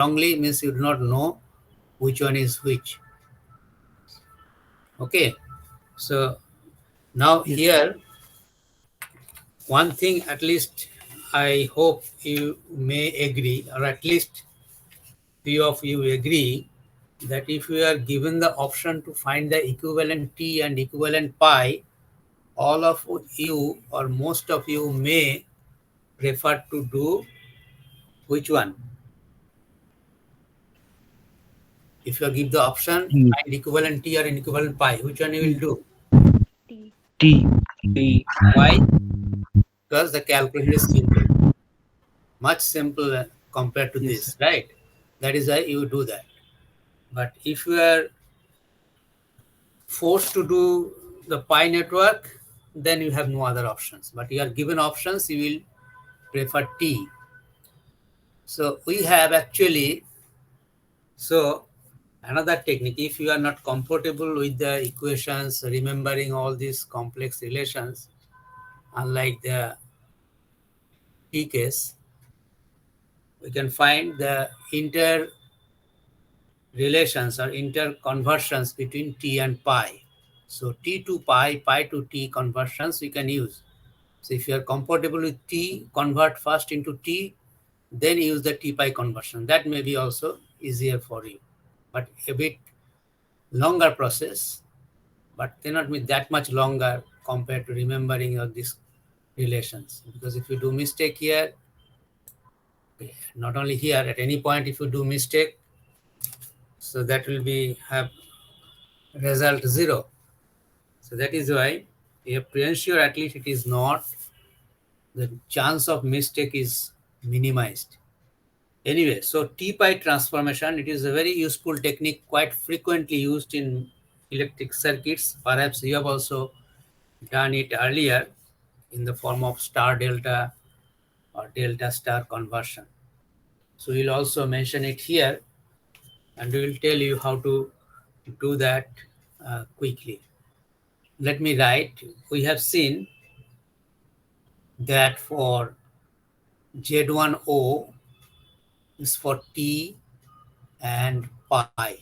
wrongly means you do not know which one is which. Okay, so now Yes, here one thing at least I hope you may agree, or at least few of you agree, that if you are given the option to find the equivalent t and equivalent pi, all of you or most of you may prefer to do which one? If you give the option T, find equivalent t or equivalent pi, which one you will T, do? T. T. T. Why? Because the calculation is simple, much simpler compared to Yes, this, right? That is why you do that. But if you are forced to do the pi network, then you have no other options. But you are given options, you will prefer T. So we have actually, so another technique, if you are not comfortable with the equations, remembering all these complex relations, unlike the T case, we can find the interrelations or interconversions between T and pi. So T to pi, pi to T conversions we can use. So if you are comfortable with T, convert first into T, then use the T pi conversion. That may be also easier for you, but a bit longer process, but cannot be that much longer compared to remembering of these relations. Because if you do mistake here, not only here, at any point if you do mistake, so that will be have result 0. So that is why you have to ensure at least it is not, the chance of mistake is minimized. Anyway, so T-pi transformation, it is a very useful technique, quite frequently used in electric circuits. Perhaps you have also done it earlier in the form of star delta or delta star conversion. So we'll also mention it here, and we will tell you how to do that quickly. Let me write. We have seen that for Z1O is for T and pi.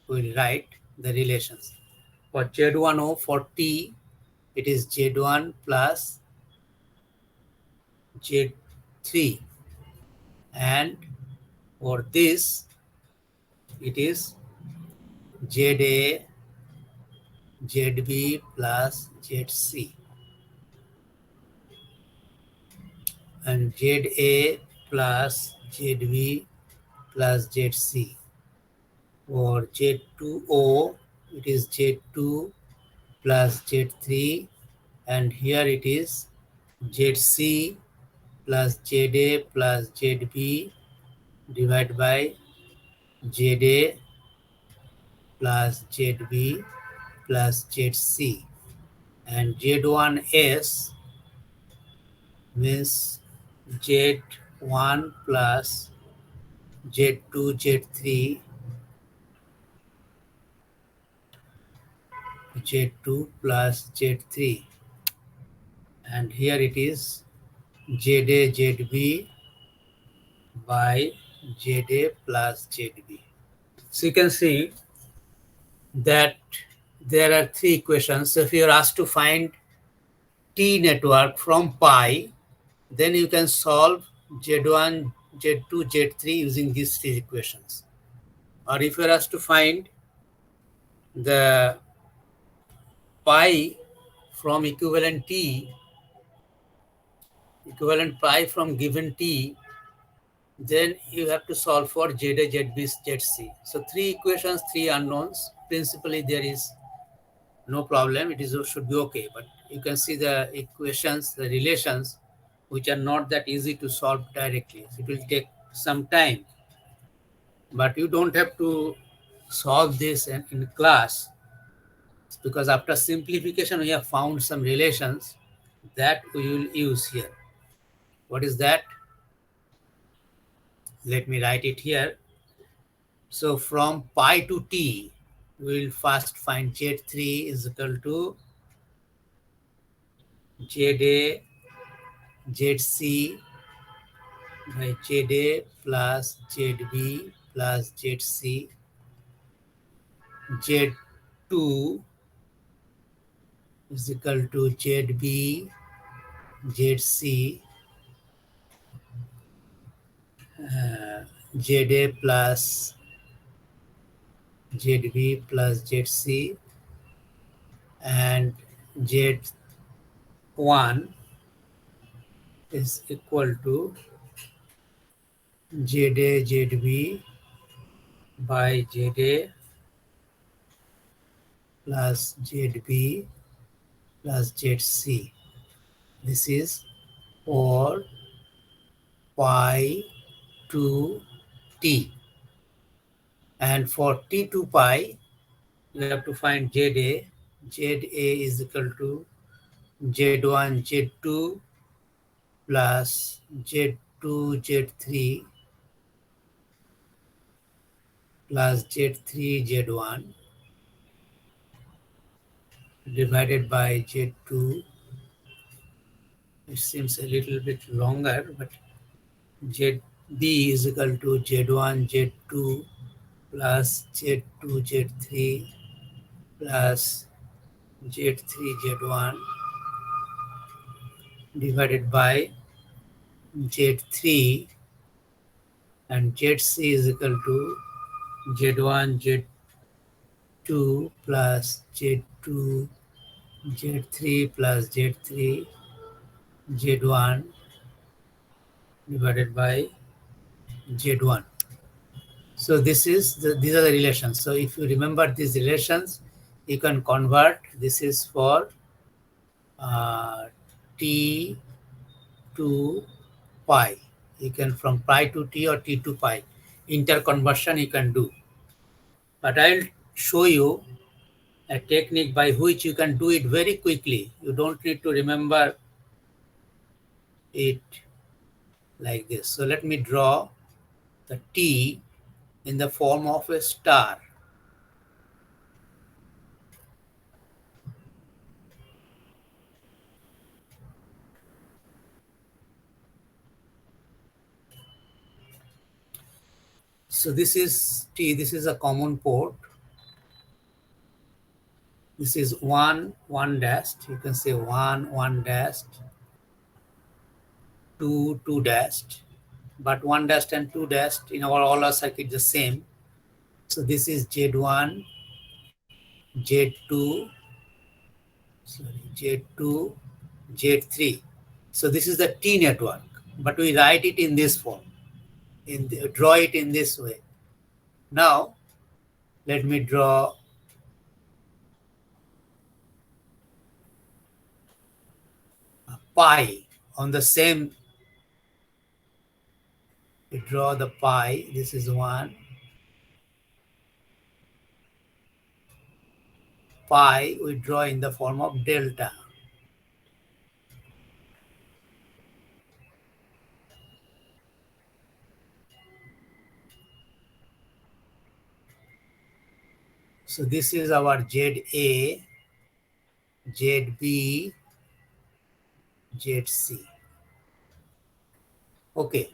We'll write the relations. For Z1O for T, it is Z1 plus Z3, and for this it is ZA ZB plus ZC, and ZA plus ZB plus ZC. For Z2O, it is Z2 plus Z3, and here it is ZC plus ZA plus ZB divided by ZA plus ZB plus ZC. And Z1S means Z1 plus Z2 Z3 Z2 plus Z3, and here it is ZA ZB by ZA plus ZB. So you can see that there are three equations. So if you are asked to find T network from pi, then you can solve Z1, Z2, Z3 using these three equations. Or if you are asked to find the pi from equivalent pi from given T, then you have to solve for ZA, ZB, ZC. So three equations, three unknowns. Principally, there is no problem. It is should be okay. But you can see the equations, the relations, which are not that easy to solve directly. So it will take some time. But you don't have to solve this in class, because after simplification, we have found some relations that we will use here. What is that? Let me write it here. So from pi to t, we will first find Z3 is equal to ZA ZC by ZA plus ZB plus ZC, Z2 is equal to ZB, ZC, ZA plus ZB plus ZC, and Z1 is equal to ZA ZB by ZA plus ZB plus ZC. This is for pi to t. And for t to pi, we have to find ZA. ZA is equal to Z1 Z2 plus Z2 Z3 plus Z3 Z1 divided by Z2. It seems a little bit longer, but ZB is equal to Z1 Z2 plus Z2 Z3 plus Z3 Z1 divided by Z3, and ZC is equal to Z1 Z2 plus Z2 Z3 plus Z3 Z1 divided by Z1. So these are the relations. So if you remember these relations, you can convert. This is for T to pi. You can from pi to T or T to pi. Interconversion you can do. But I'll show you a technique by which you can do it very quickly. You don't need to remember it like this. So let me draw the T in the form of a star. So this is T, this is a common port. This is 1, 1 dashed. You can say 1, 1 dashed, 2, 2 dashed. But 1 dashed and 2 dashed in all our circuit the same. So this is Z1, Z2, Z2, Z3. So this is the T network, but we write it in this form, draw it in this way. Now, let me draw a pi on the same. We draw the pi. This is 1. Pi we draw in the form of delta. So this is our ZA, ZB, ZC. Okay.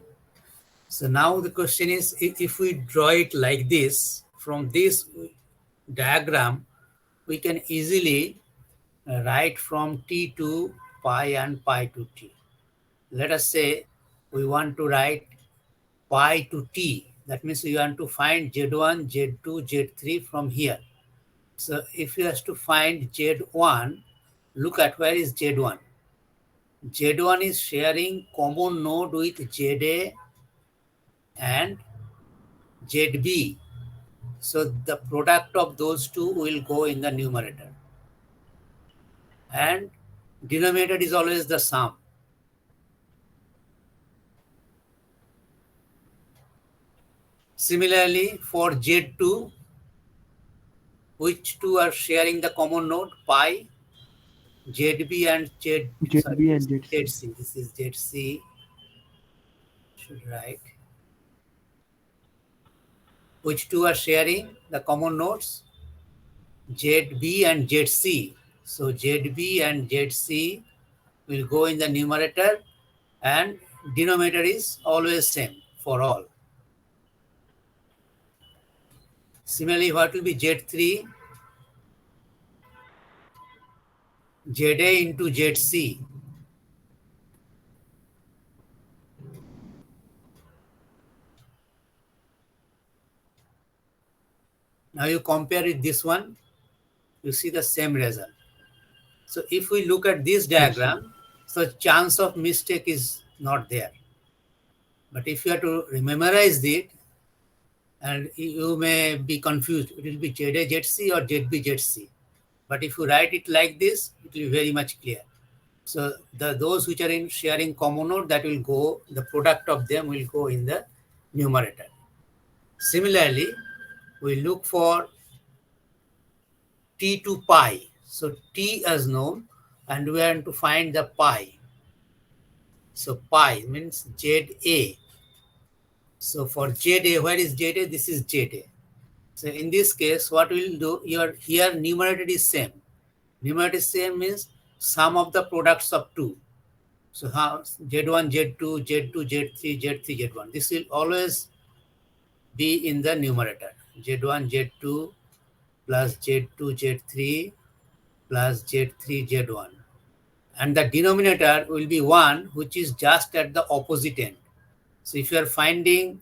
So now the question is, if we draw it like this, from this diagram, we can easily write from T to pi and pi to T. Let us say we want to write pi to T. That means we want to find Z1, Z2, Z3 from here. So if you have to find Z1, look at where is Z1. Z1 is sharing common node with ZA and ZB. So the product of those two will go in the numerator. And denominator is always the sum. Similarly, for Z2, which two are sharing the common node? Pi, ZB and ZC. This is ZC. Should write. Which two are sharing the common nodes? ZB and ZC. So ZB and ZC will go in the numerator, and denominator is always same for all. Similarly, what will be Z3? ZA into ZC. Now you compare with this one, you see the same result. So if we look at this diagram, so chance of mistake is not there. But if you have to memorize it, and you may be confused, it will be ZA ZC or ZB ZC. But if you write it like this, it will be very much clear. So those which are in sharing common node, that will go, the product of them will go in the numerator. Similarly, we look for T to pi. So T is known, and we want to find the pi. So pi means ZA. So for ZA, where is ZA? This is ZA. So in this case, what we'll do, here numerator is same. Numerator is same means sum of the products of 2. So how Z1, Z2, Z2, Z3, Z3, Z1. This will always be in the numerator. Z1, Z2 plus Z2, Z3 plus Z3, Z1. And the denominator will be 1, which is just at the opposite end. So if you are finding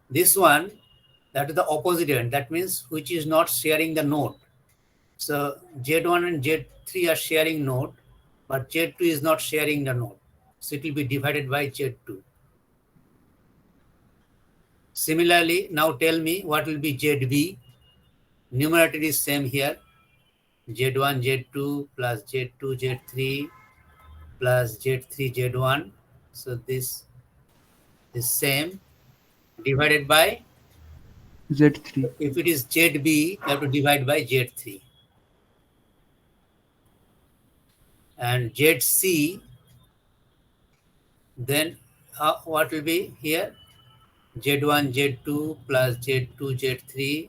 this one, that is the opposite end. That means which is not sharing the node. So Z1 and Z3 are sharing node, but Z2 is not sharing the node. So it will be divided by Z2. Similarly, now tell me what will be ZB. Numerator is same here. Z1, Z2 plus Z2, Z3 plus Z3, Z1. So this is same, divided by Z3. If it is ZB, you have to divide by Z3. And ZC, then what will be here? Z1, Z2 plus Z2, Z3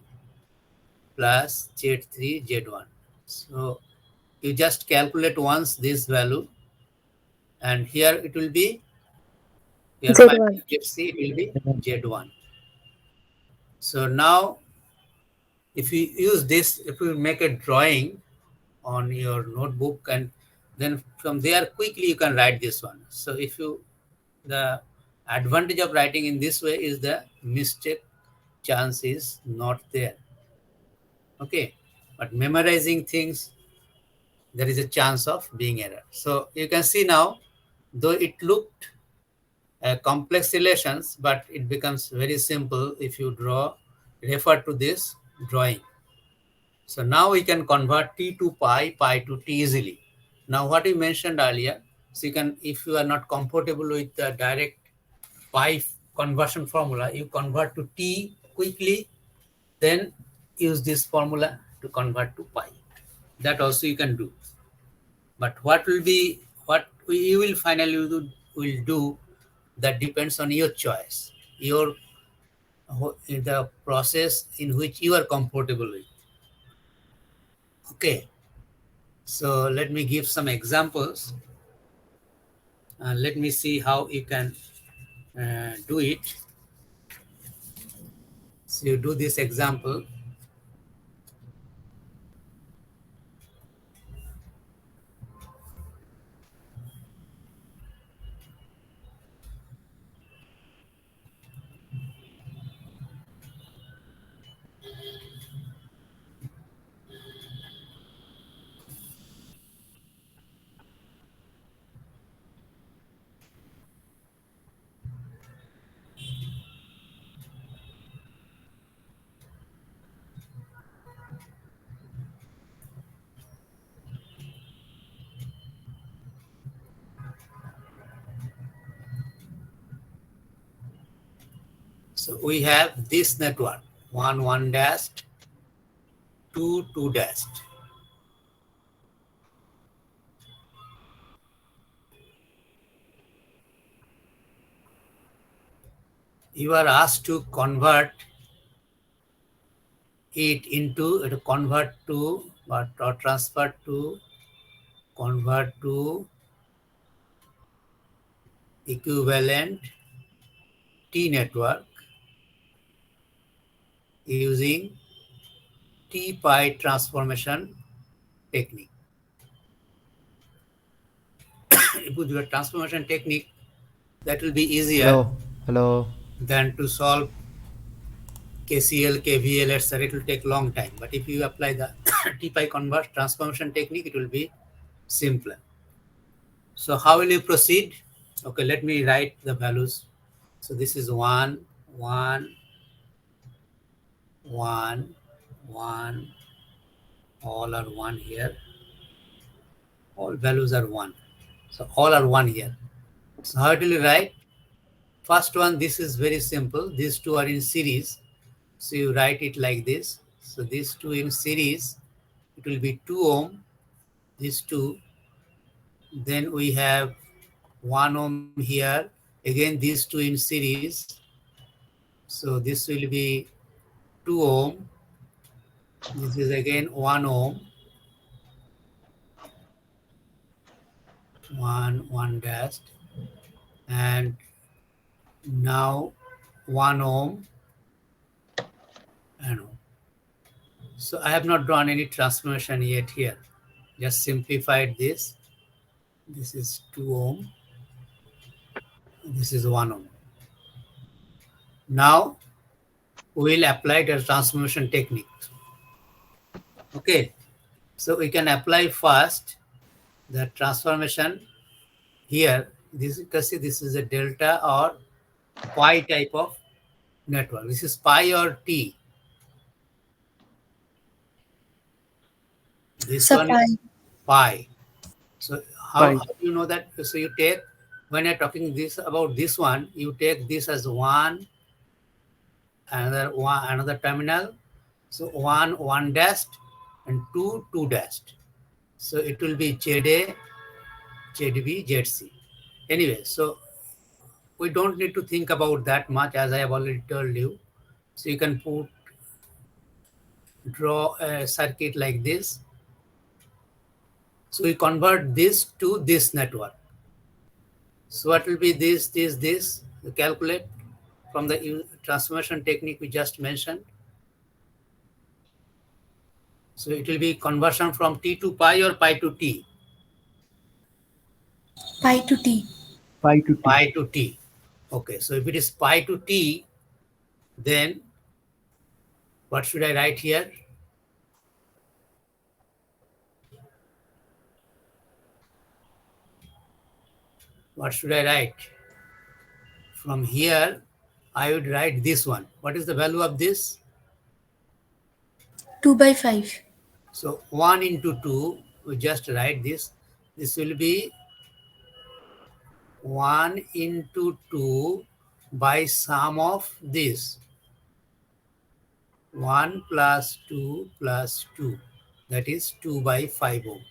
plus Z3, Z1. So you just calculate once this value, and here it will be, here Z1. ZC, it will be Z1. So now if you use this, if you make a drawing on your notebook, and then from there quickly you can write this one. So if you, the advantage of writing in this way is the mistake chance is not there. Okay, but memorizing things, there is a chance of being error. So you can see now, though it looked complex relations, but it becomes very simple if you refer to this drawing. So now we can convert T to pi, pi to T easily. Now what we mentioned earlier, so you can, if you are not comfortable with the direct pi conversion formula, you convert to T quickly, then use this formula to convert to pi. That also you can do. But what you will finally will do, that depends on your choice, the process in which you are comfortable with. Okay, so let me give some examples. Let me see how you can do it. So you do this example. So we have this network, 1 1 dashed, 2 2 dashed. You are asked to convert it into, convert to, or transfer to, convert to equivalent T network using T-pi transformation technique. With your transformation technique, that will be easier Hello. than to solve KCL, KVL, etc. It will take long time. But if you apply the T-pi converse transformation technique, it will be simpler. So how will you proceed? Okay, let me write the values. So this is 1, 1, 1, 1, all are 1 here. All values are 1. So all are 1 here. So how will you write? First one, this is very simple. These two are in series. So you write it like this. So these two in series, it will be 2 ohm, these two. Then we have 1 ohm here. Again, these two in series. So this will be 2 ohm. This is again 1 ohm. 1 dash. And now 1 ohm and ohm. So I have not drawn any transformation yet here. Just simplified this. This is 2 ohm. This is 1 ohm. Now we will apply the transformation technique. Okay, so we can apply first the transformation here. This you can see this is a delta or pi type of network. This is pi or T. This So one pi. is pi. So Pi. how do you know that? So you take, when you're talking this about this one, you take this as 1, another terminal. So 1 dashed and 2 dashed. So it will be ZA, ZB, ZC. Anyway, so we don't need to think about that much, as I have already told you. So you can draw a circuit like this. So we convert this to this network. So what will be this? Calculate from the transformation technique we just mentioned. So it will be conversion from T to pi or pi to T? Pi to T. Pi to T. Pi to T. Okay, so if it is pi to T, then what should I write here? What should I write? From here, I would write this one. What is the value of this? 2 by 5. So 1 into 2, we just write this. This will be 1 into 2 by sum of this. 1 plus 2 plus 2. That is 2 by 5 ohm.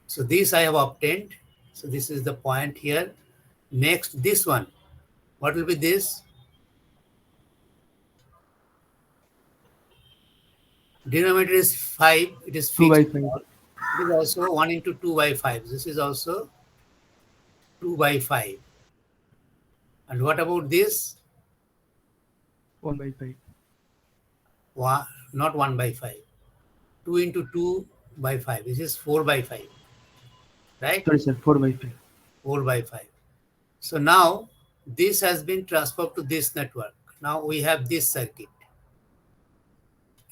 So this I have obtained. So this is the point here. Next, this one. What will be this? Denominator is 5. It is 2 fixed. by 5. It is also 1 into 2 by 5. This is also 2 by 5. And what about this? 1 by 5. Not 1 by 5. 2 into 2 by 5. This is 4 by 5. Right? Sorry, sir. 4 by 5. 4 by 5. So now this has been transferred to this network. Now we have this circuit.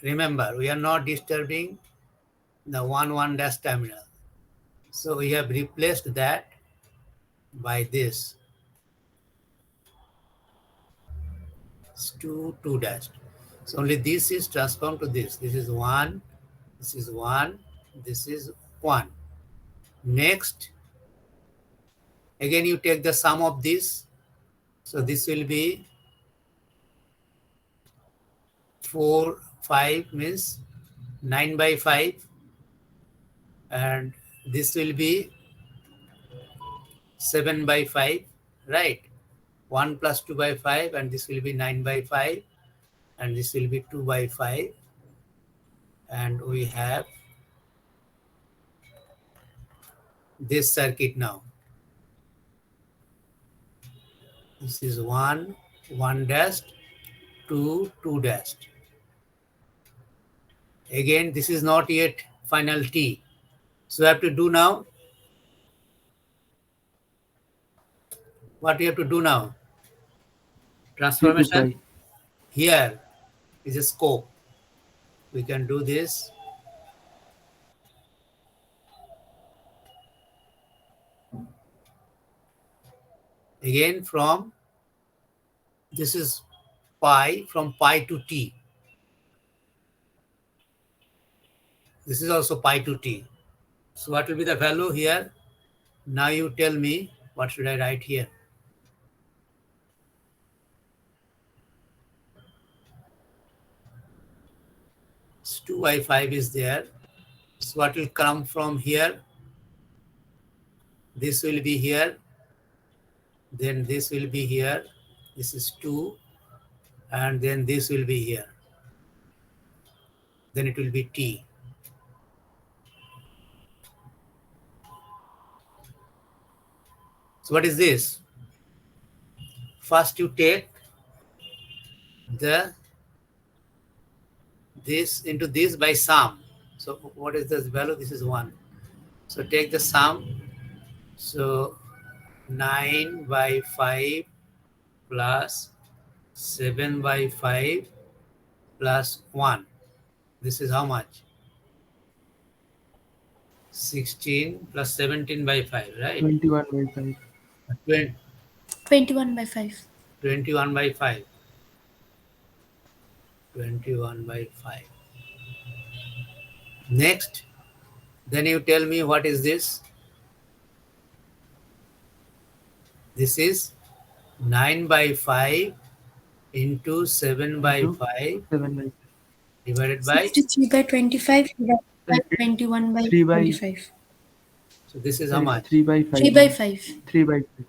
Remember, we are not disturbing the 1 dash terminal. So we have replaced that by this 2 dash. So only this is transformed to this. This is 1, this is 1, this is 1. Next, again you take the sum of this. So this will be 4, 5 means 9 by 5. And this will be 7 by 5, right? 1 plus 2 by 5, and this will be 9 by 5, and this will be 2 by 5. And we have this circuit now. This is 1 dashed, 2 dashed. Again, this is not yet final T. So we have to do now. What we have to do now? Transformation. T2 pi. Here is a scope. We can do this. Again, from this is pi, from pi to t. This is also pi to t. So what will be the value here? Now you tell me, what should I write here? So 2 by 5 is there. So what will come from here? This will be here. Then this will be here. This is 2. And then this will be here. Then it will be t. So what is this? First you take this into this by sum. So what is this value? This is 1. So take the sum. So 9 by 5 plus 7 by 5 plus 1. This is how much? 16 plus 17 by 5, right? 21 by 5. 21 by 5. 21 by 5. 21 by 5. Next, then you tell me what is this? This is 9 by 5 into 7 by Into 5 7 by 5. divided by, 63 by 25 divided by 21 by 3 by 25. so this is how Sorry, much? 3 by 5. 3 by 5. 3 by 5.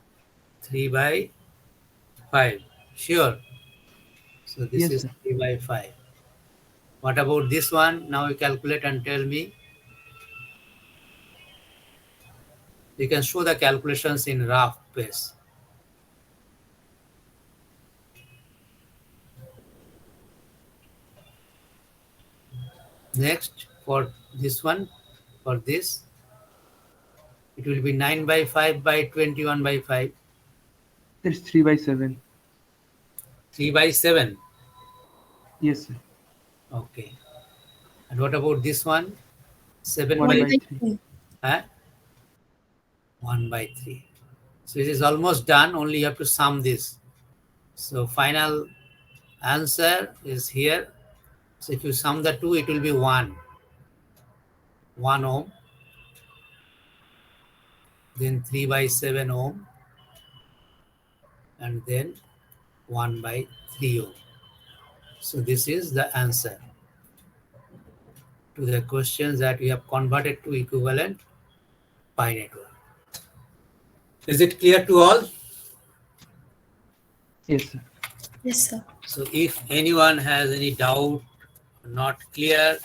3 by 5. Sure. So this Yes, is sir. 3 by 5. What about this one? Now you calculate and tell me. You can show the calculations in rough pace. Next, for this one, for this, it will be 9 by 5 by 21 by 5. It's 3 by 7. 3 by 7. Yes, sir. Okay. And what about this one? 7 1 by, by 3. huh? 1 by 3. So it is almost done, only you have to sum this. So final answer is here. So if you sum the two, it will be 1. 1 ohm. Then 3 by 7 ohm. And then 1 by 3 ohm. So this is the answer to the questions that we have converted to equivalent pi network. Is it clear to all? Yes, sir. Yes, sir. So if anyone has any doubt, not clear,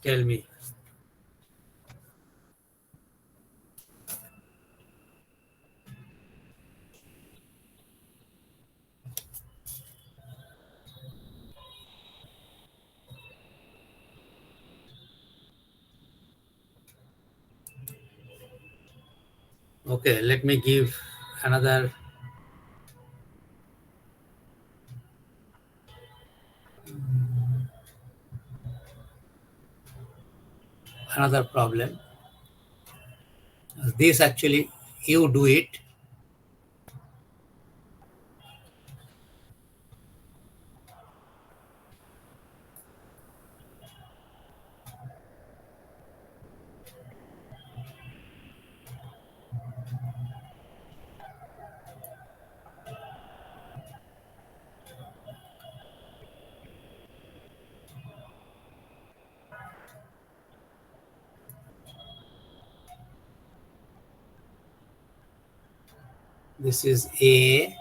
tell me. Okay, let me give another problem. This actually you do it. This is A,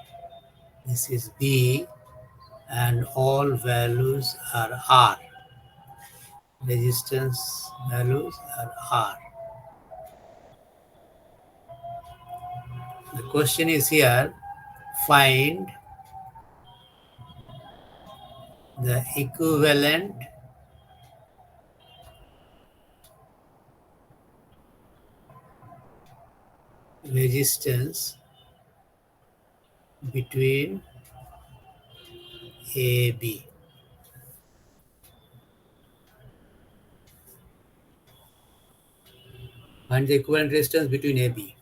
this is B, and all values are R. Resistance values are R. The question is here, find the equivalent resistance between AB. Find the equivalent resistance between AB.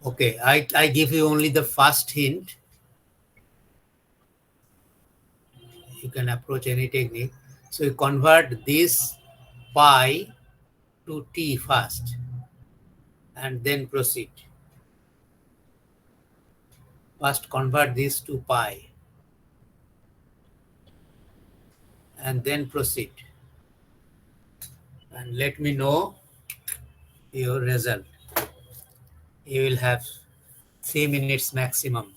Okay, I give you only the first hint. You can approach any technique. So you convert this pi to t first and then proceed. First convert this to pi and then proceed. And let me know your result. You will have 3 minutes maximum.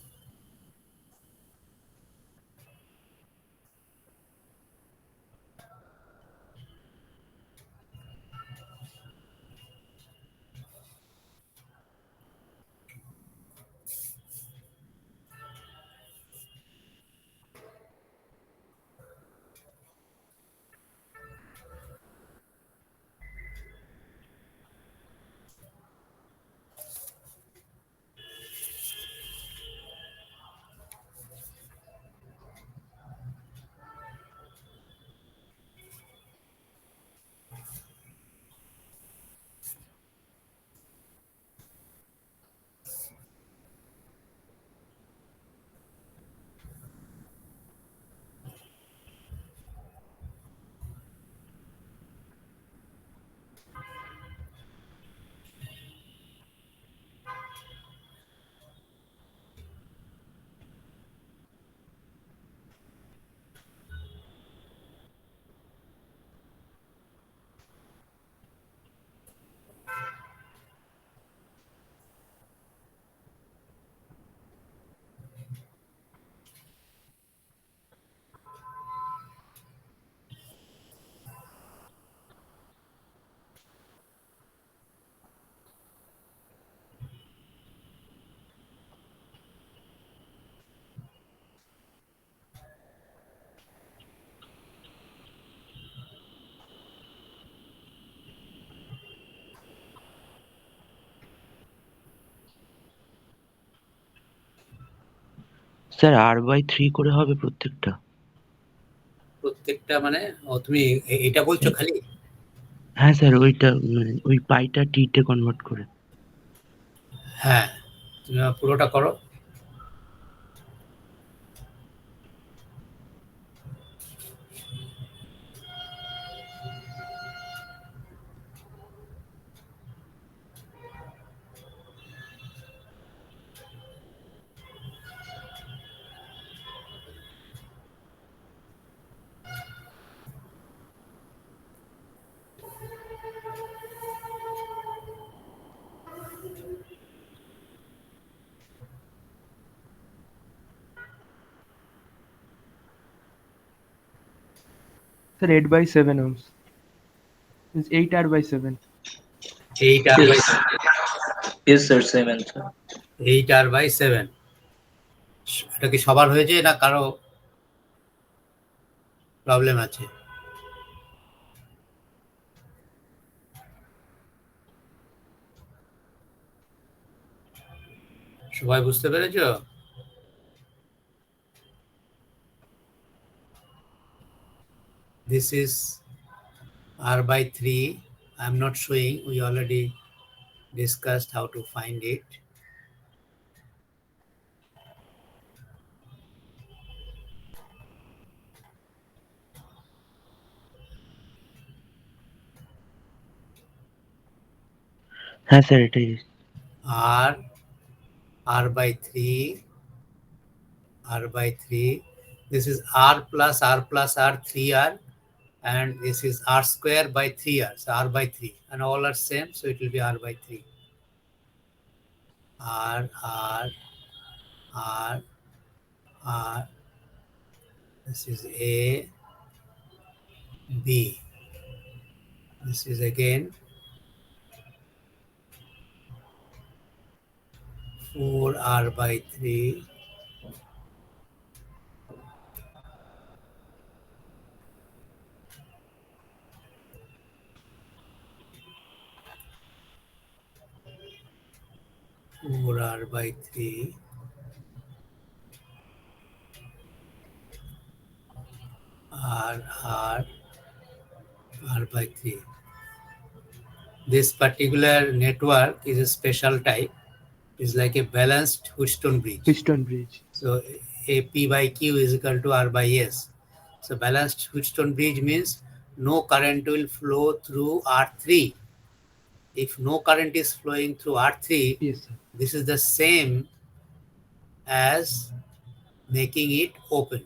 Sir R/3 করে হবে প্রত্যেকটা? প্রত্যেকটা মানে তুমি এটা বলছো খালি? হ্যাঁ স্যার, ওইটা মানে ওই পাইটা টি তে কনভার্ট করে। হ্যাঁ, তুমি পুরোটা করো। Sir, 8 by 7 ohms. It's 8R by 7. 8R by Yes, sir, 7, sir. 8R by 7. এটা কি সবার হয়েছে না কারো প্রবলেম আছে? সবাই বুঝতে পেরেছো? This is R by 3. I'm not showing. We already discussed how to find it. হ্যাঁ স্যার, এটাই। R by 3, R by 3. This is R plus R plus R, 3R, and this is R square by 3R, so R by 3, and all are same, so it will be R by 3. R, R, R, R. This is A, B. This is again 4R by 3, r by 3 r by 3. This particular network is a special type. It's like a balanced Wheatstone bridge. Wheatstone bridge. So a P by Q is equal to R by S. So balanced Wheatstone bridge means no current will flow through R3. If no current is flowing through R3, Yes, sir. this is the same as making it open.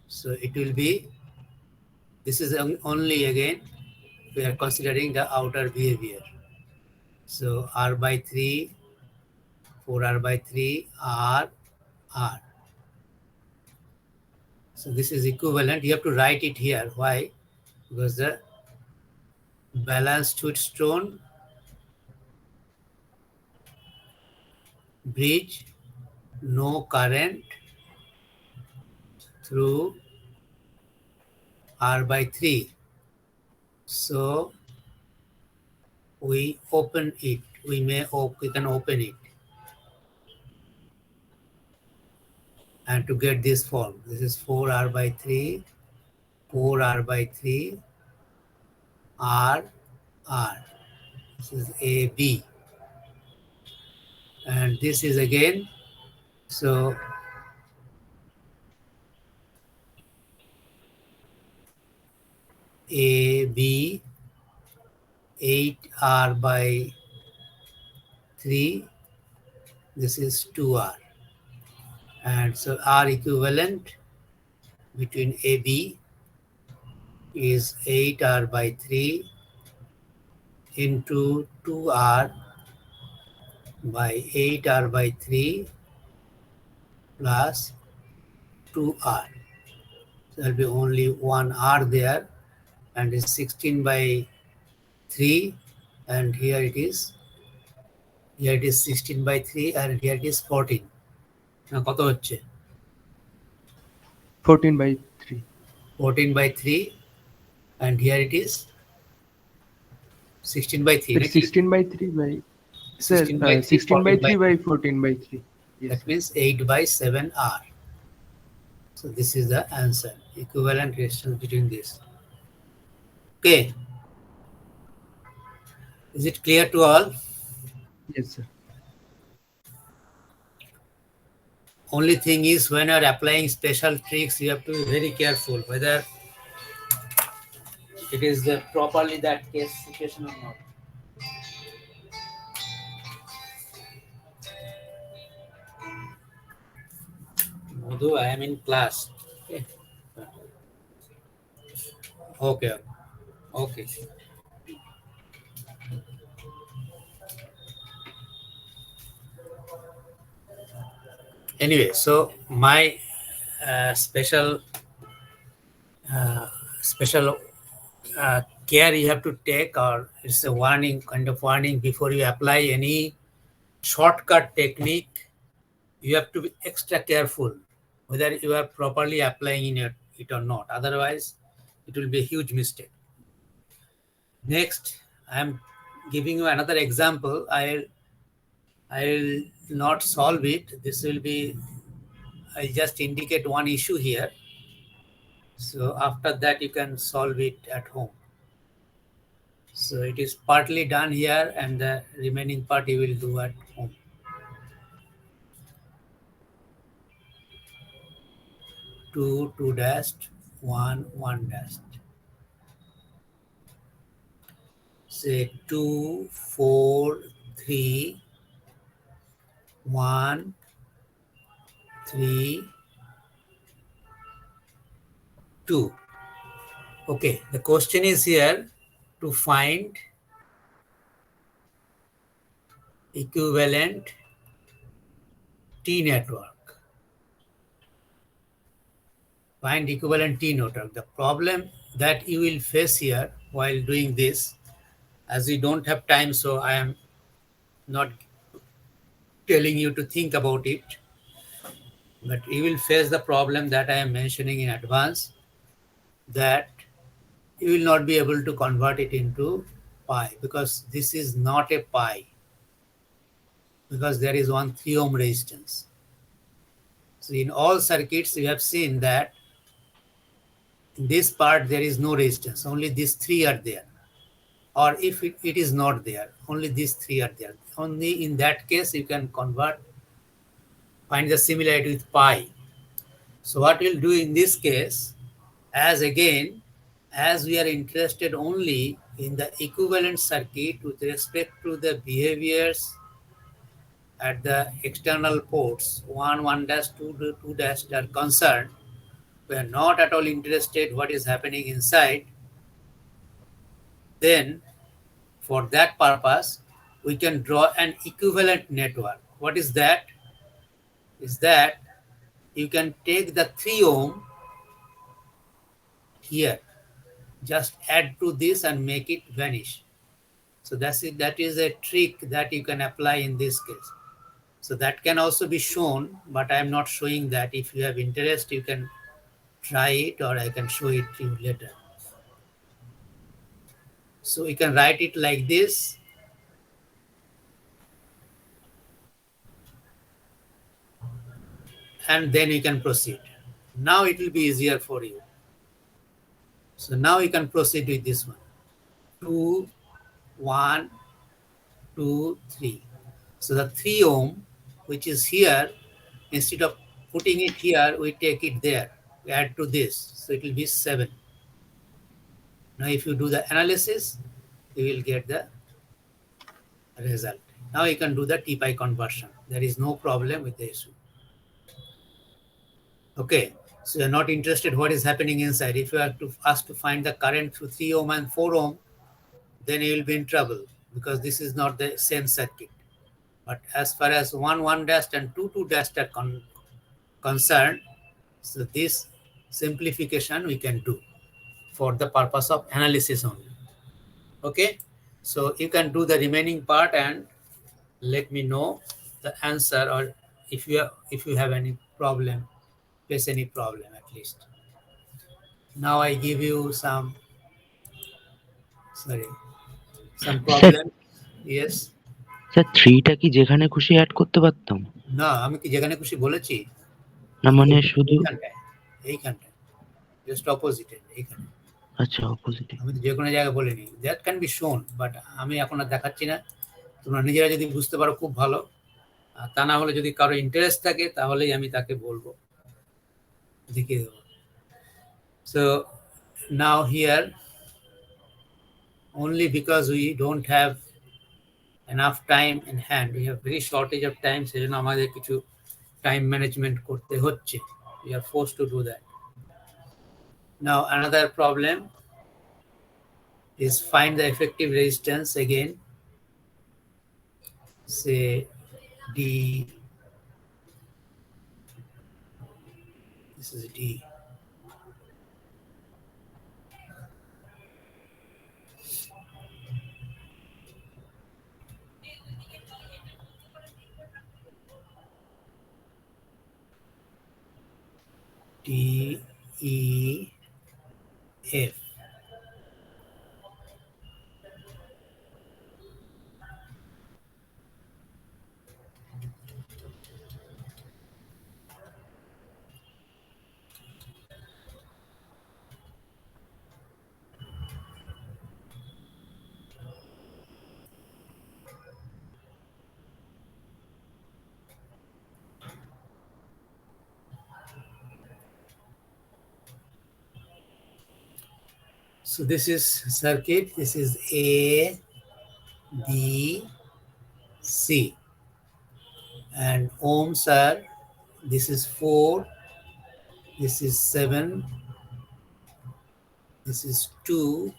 So it will be, this is only again, we are considering the outer behavior. So R by 3, 4R by 3, R. So this is equivalent. You have to write it here. Why? Because the balanced Wheatstone bridge, no current through R by 3. So we open it. We can open it. And to get this form, this is 4R by 3, 4R by 3, R. This is AB. And this is again, so AB, 8R by 3, this is 2R. And so R equivalent between AB is 8R by 3 into 2R by 8R by 3 plus 2R. So there will be only one R there, and it's 16 by 3, and here it is 16 by 3, and here it is 14. Now কত হচ্ছে? 14 by 3. 14 by 3, and here it is 16 by 3. It's 16 by 3 by... Sir, 16 by 3, 16 by 3 by 14 14 by 3. Yes. That means 8 by 7 R. So this is the answer. Equivalent resistance between this. Okay. Is it clear to all? Yes, sir. Only thing is, when you are applying special tricks, you have to be very careful whether it is properly that case situation or not. Madhu, I am in class. Okay. Okay. Anyway, so my special care you have to take, or it's a warning, kind of warning, before you apply any shortcut technique. You have to be extra careful whether you are properly applying it or not. Otherwise, it will be a huge mistake. Next, I am giving you another example. I'll not solve it. This will be, I'll just indicate one issue here. So after that, you can solve it at home. So it is partly done here, and the remaining part you will do at home. Two dashed, one dashed. Say 2, 4, 3, 1, 3, 2. Okay, the question is here to find equivalent T network. Find equivalent T network. The problem that you will face here while doing this, as we don't have time, so I am not telling you to think about it, but you will face the problem that I am mentioning in advance, that you will not be able to convert it into pi, because this is not a pi. because there is one 3 ohm resistance. So in all circuits, we have seen that in this part there is no resistance, only these 3 are there. Or if it is not there, only these 3 are there. Only in that case you can find the similarity with pi. So what we'll do in this case, as we are interested only in the equivalent circuit with respect to the behaviors at the external ports 1, 1 dash, 2, 2 dash are concerned, we are not at all interested what is happening inside, then for that purpose we can draw an equivalent network. What is that? Is that you can take the 3 ohm here, just add to this and make it vanish. So that's it. That is a trick that you can apply in this case. So that can also be shown, but I am not showing that. If you have interest, you can try it, or I can show it to you later. So you can write it like this. And then you can proceed. Now it will be easier for you. So now you can proceed with this one. 2, 1, 2, 3. So the 3 ohm, which is here, instead of putting it here, we take it there. We add to this. So it will be 7. Now if you do the analysis, you will get the result. Now you can do the T-pi conversion. There is no problem with the issue. Okay, so you're not interested what is happening inside. If you are asked to find the current through 3 ohm and 4 ohm, then you will be in trouble because this is not the same circuit. But as far as 1, 1 dash and 2, 2 dash are concerned, so this simplification we can do for the purpose of analysis only. Okay, so you can do the remaining part and let me know the answer, or if you have any problem, face any problem at least. Now I give you some problem. Yes. Sir 3টা কি যেখানে খুশি add করতে পারতাম? না, আমি কি যেখানে খুশি বলেছি? না মানে শুধু এইখানটায় জাস্ট অপোজিটে এইখানে। আচ্ছা, অপোজিটে। আমি যে কোনো জায়গায় বলিনি। দ্যাট ক্যান বি শোন, বাট আমি এখন আর দেখাচ্ছি না। তোমরা নিজেরা যদি বুঝতে পারো খুব ভালো, আর তা না হলে যদি কারো ইন্টারেস্ট থাকে তাহলেই আমি তাকে বলবো, দেখিয়ে দেবো। So now here, only because we don't have enough time in hand, we have very shortage of time, সেজন্য আমাদের কিছু টাইম ম্যানেজমেন্ট করতে হচ্ছে। We are forced to do that. Now another problem is find the effective resistance again. Say D, this is D. D, E, F. So this is circuit. This is A, B, C, and ohms are, this is 4, this is 7, this is 2,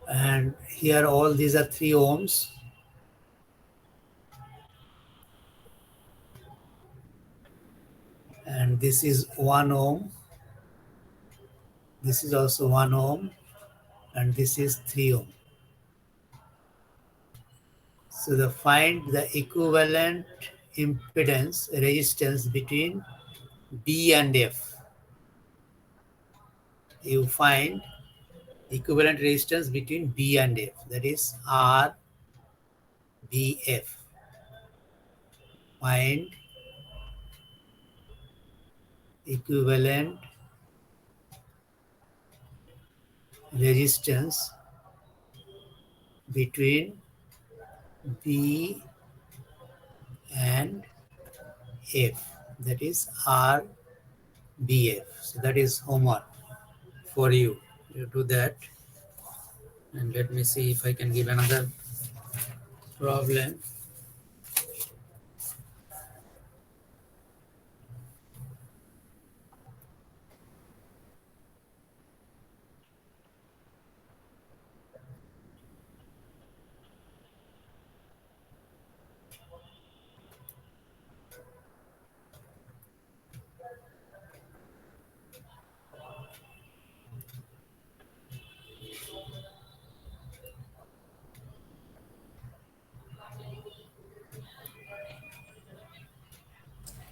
and here all these are 3 ohms. And this is 1 ohm. This is also 1 ohm, and this is 3 ohm. So find the equivalent impedance resistance between B and F. You find equivalent resistance between B and F, that is R, BF. Find equivalent resistance between B and F, that is RBF. So that is homework for you. You do that. And let me see if I can give another problem.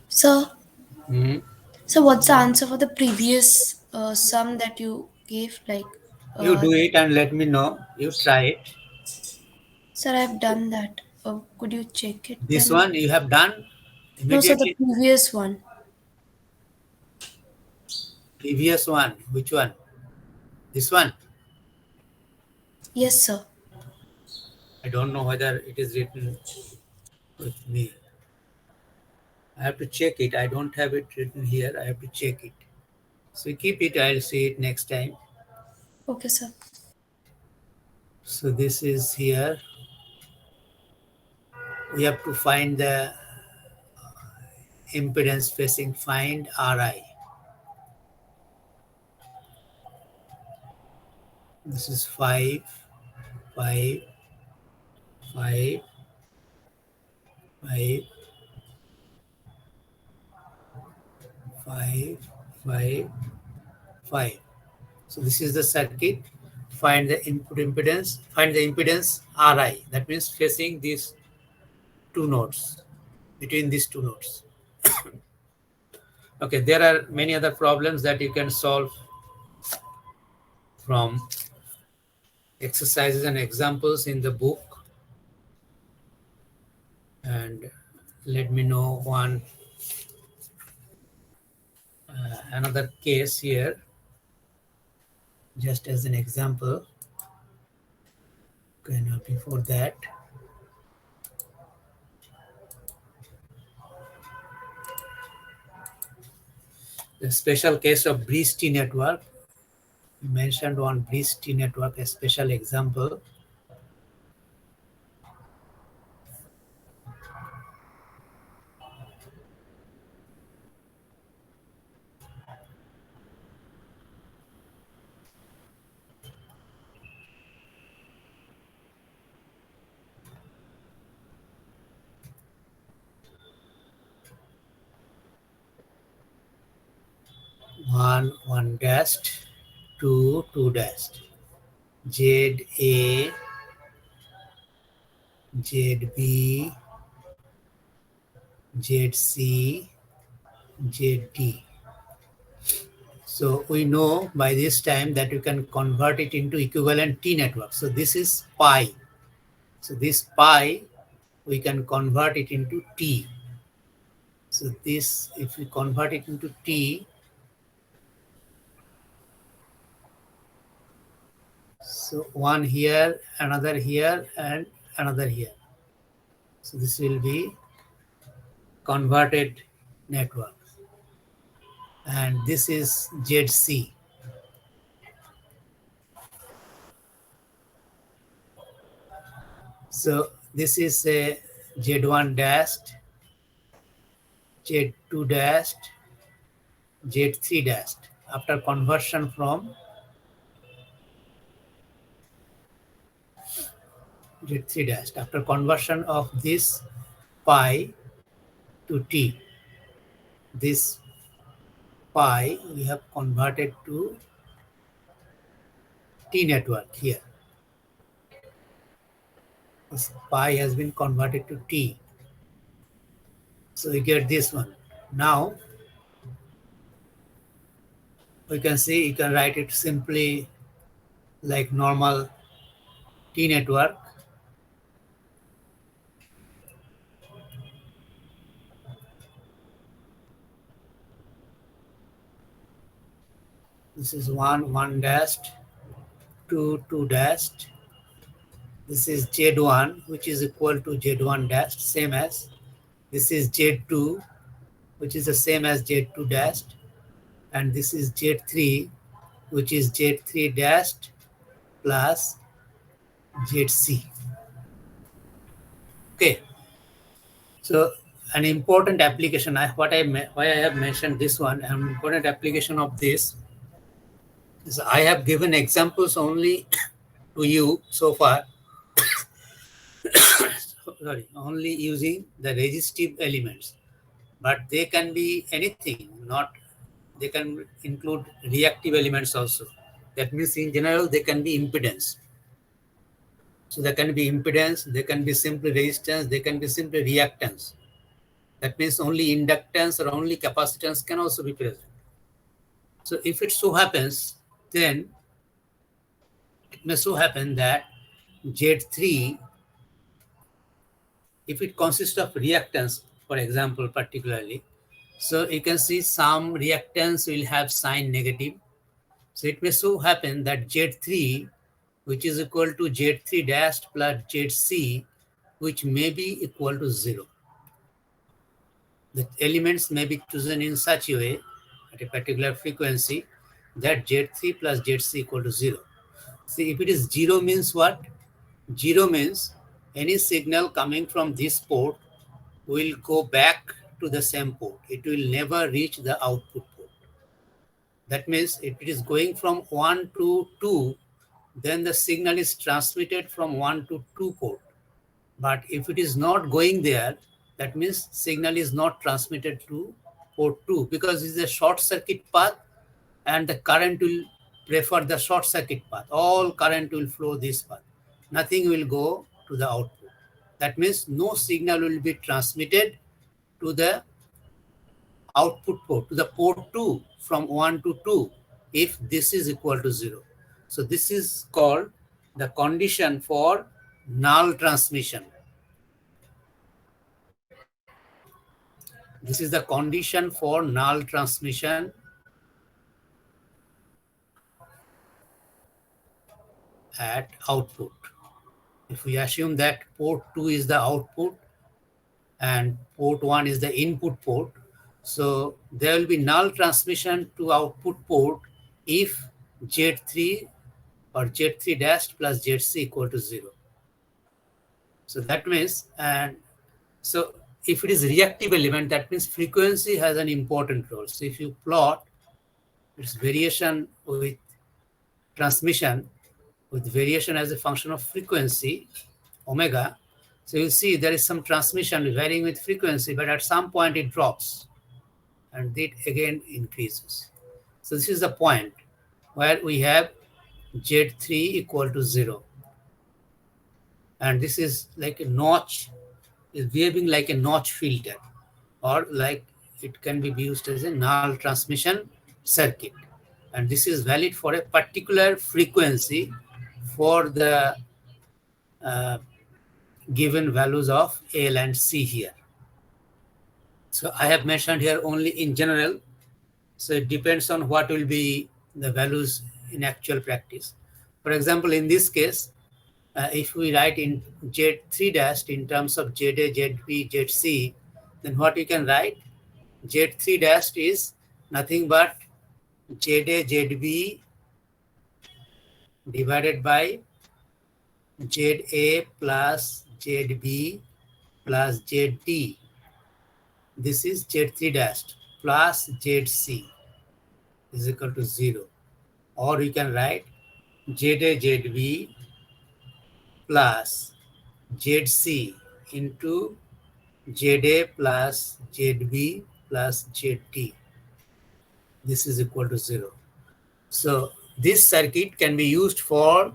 Sir, Hmm. so what's the answer for the previous sum that you gave? Like, You do it and let me know. You try it. sir, I've done that. Could you check it This then? one you have done No, sir, the immediately. previous one. Previous one, which one? This one. Yes, sir. I don't know whether it is written with me. I have to check it. I don't have it written here. I have to check it. So keep it. I'll see it next time. Okay, sir. So this is here. We have to find the impedance facing, find Ri. This is 5, 5, 5, 5, 5, 5, 5. So this is the circuit. Find the input impedance, find the impedance Ri. That means facing these two nodes, between these two nodes. Okay, there are many other problems that you can solve from exercises and examples in the book. And let me know one another case here, just as an example. Okay, now before that, the special case of Bridge-T network. We mentioned one Bridge-T network, a special example. One dashed, two dashed, ZA, ZB, ZC, ZD. So we know by this time that you can convert it into equivalent T network. So this is pi. So this pi, we can convert it into T. So this, if we convert it into T, so one here, another here, and another here. So this will be converted network. And this is ZC. So this is a Z1 dashed, Z2 dashed, Z3 dashed. After conversion from Z3 dashed, after conversion of this pi to T, this pi we have converted to T network here. This pi has been converted to T. So we get this one. Now we can see, you can write it simply like normal T network. This is 1, 1 dashed, 2, 2 dashed. This is Z1, which is equal to Z1 dashed, same as. This is Z2, which is the same as Z2 dashed. And this is Z3, which is Z3 dashed plus ZC. Okay. So an important application, why I have mentioned this one, an important application of this is I have given examples only to you so far. Sorry, only using the resistive elements, but they can be anything, they can include reactive elements also. That means in general, they can be impedance. So there can be impedance, they can be simply resistance, they can be simply reactance. That means only inductance or only capacitance can also be present. So if it so happens, then it may so happen that Z3, if it consists of reactance, for example, particularly, so you can see some reactance will have sign negative. So it may so happen that Z3, which is equal to Z3 dashed plus ZC, which may be equal to 0. The elements may be chosen in such a way at a particular frequency that Z3 plus ZC equal to 0. See, if it is 0 means what? 0 means any signal coming from this port will go back to the same port. It will never reach the output port. That means if it is going from 1 to 2, then the signal is transmitted from 1 to 2 port. But if it is not going there, that means signal is not transmitted to port 2 because it's a short circuit path and the current will prefer the short circuit path. All current will flow this path. Nothing will go to the output. That means no signal will be transmitted to the output port, to the port 2 from 1 to 2 if this is equal to 0. So this is called the condition for null transmission. This is the condition for null transmission at output. If we assume that port 2 is the output and port 1 is the input port, so there will be null transmission to output port if Z3 or Z3 dashed plus ZC equal to 0. So that means, and so if it is reactive element, that means frequency has an important role. So if you plot its variation with transmission, with variation as a function of frequency, omega, so you see there is some transmission varying with frequency, but at some point it drops and it again increases. So this is the point where we have Z3 equal to 0. And this is like a notch, is behaving like a notch filter, or like it can be used as a null transmission circuit. And this is valid for a particular frequency for the given values of L and C here. So I have mentioned here only in general. So it depends on what will be the values in actual practice. For example, in this case, if we write in Z3 dashed in terms of ZA, ZB, ZC, then what we can write? Z3 dashed is nothing but ZA, ZB divided by ZA plus ZB plus ZD. This is Z3 dashed plus ZC is equal to 0. Or you can write ZA, ZB plus ZC into ZA plus ZB plus ZD. This is equal to 0. So this circuit can be used for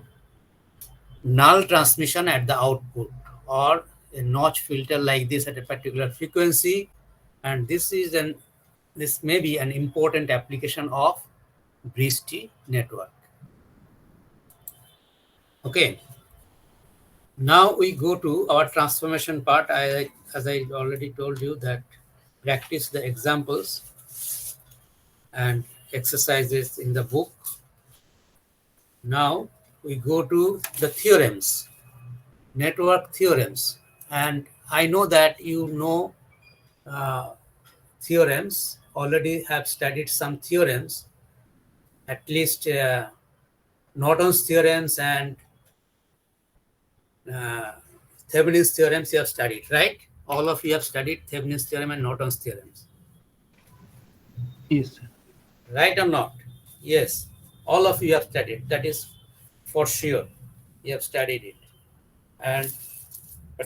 null transmission at the output, or a notch filter like this at a particular frequency. And this may be an important application of Bristol network. Okay. Now we go to our transformation part. As I already told you that practice the examples and exercises in the book. Now we go to the theorems, network theorems. And I know that you know theorems, already have studied some theorems, at least Norton's theorems and Thevenin's theorems you have studied, right? All of you have studied Thevenin's theorem and Norton's theorems. Yes, sir. Right or not? Yes, all of you have studied. That is for sure. You have studied it. And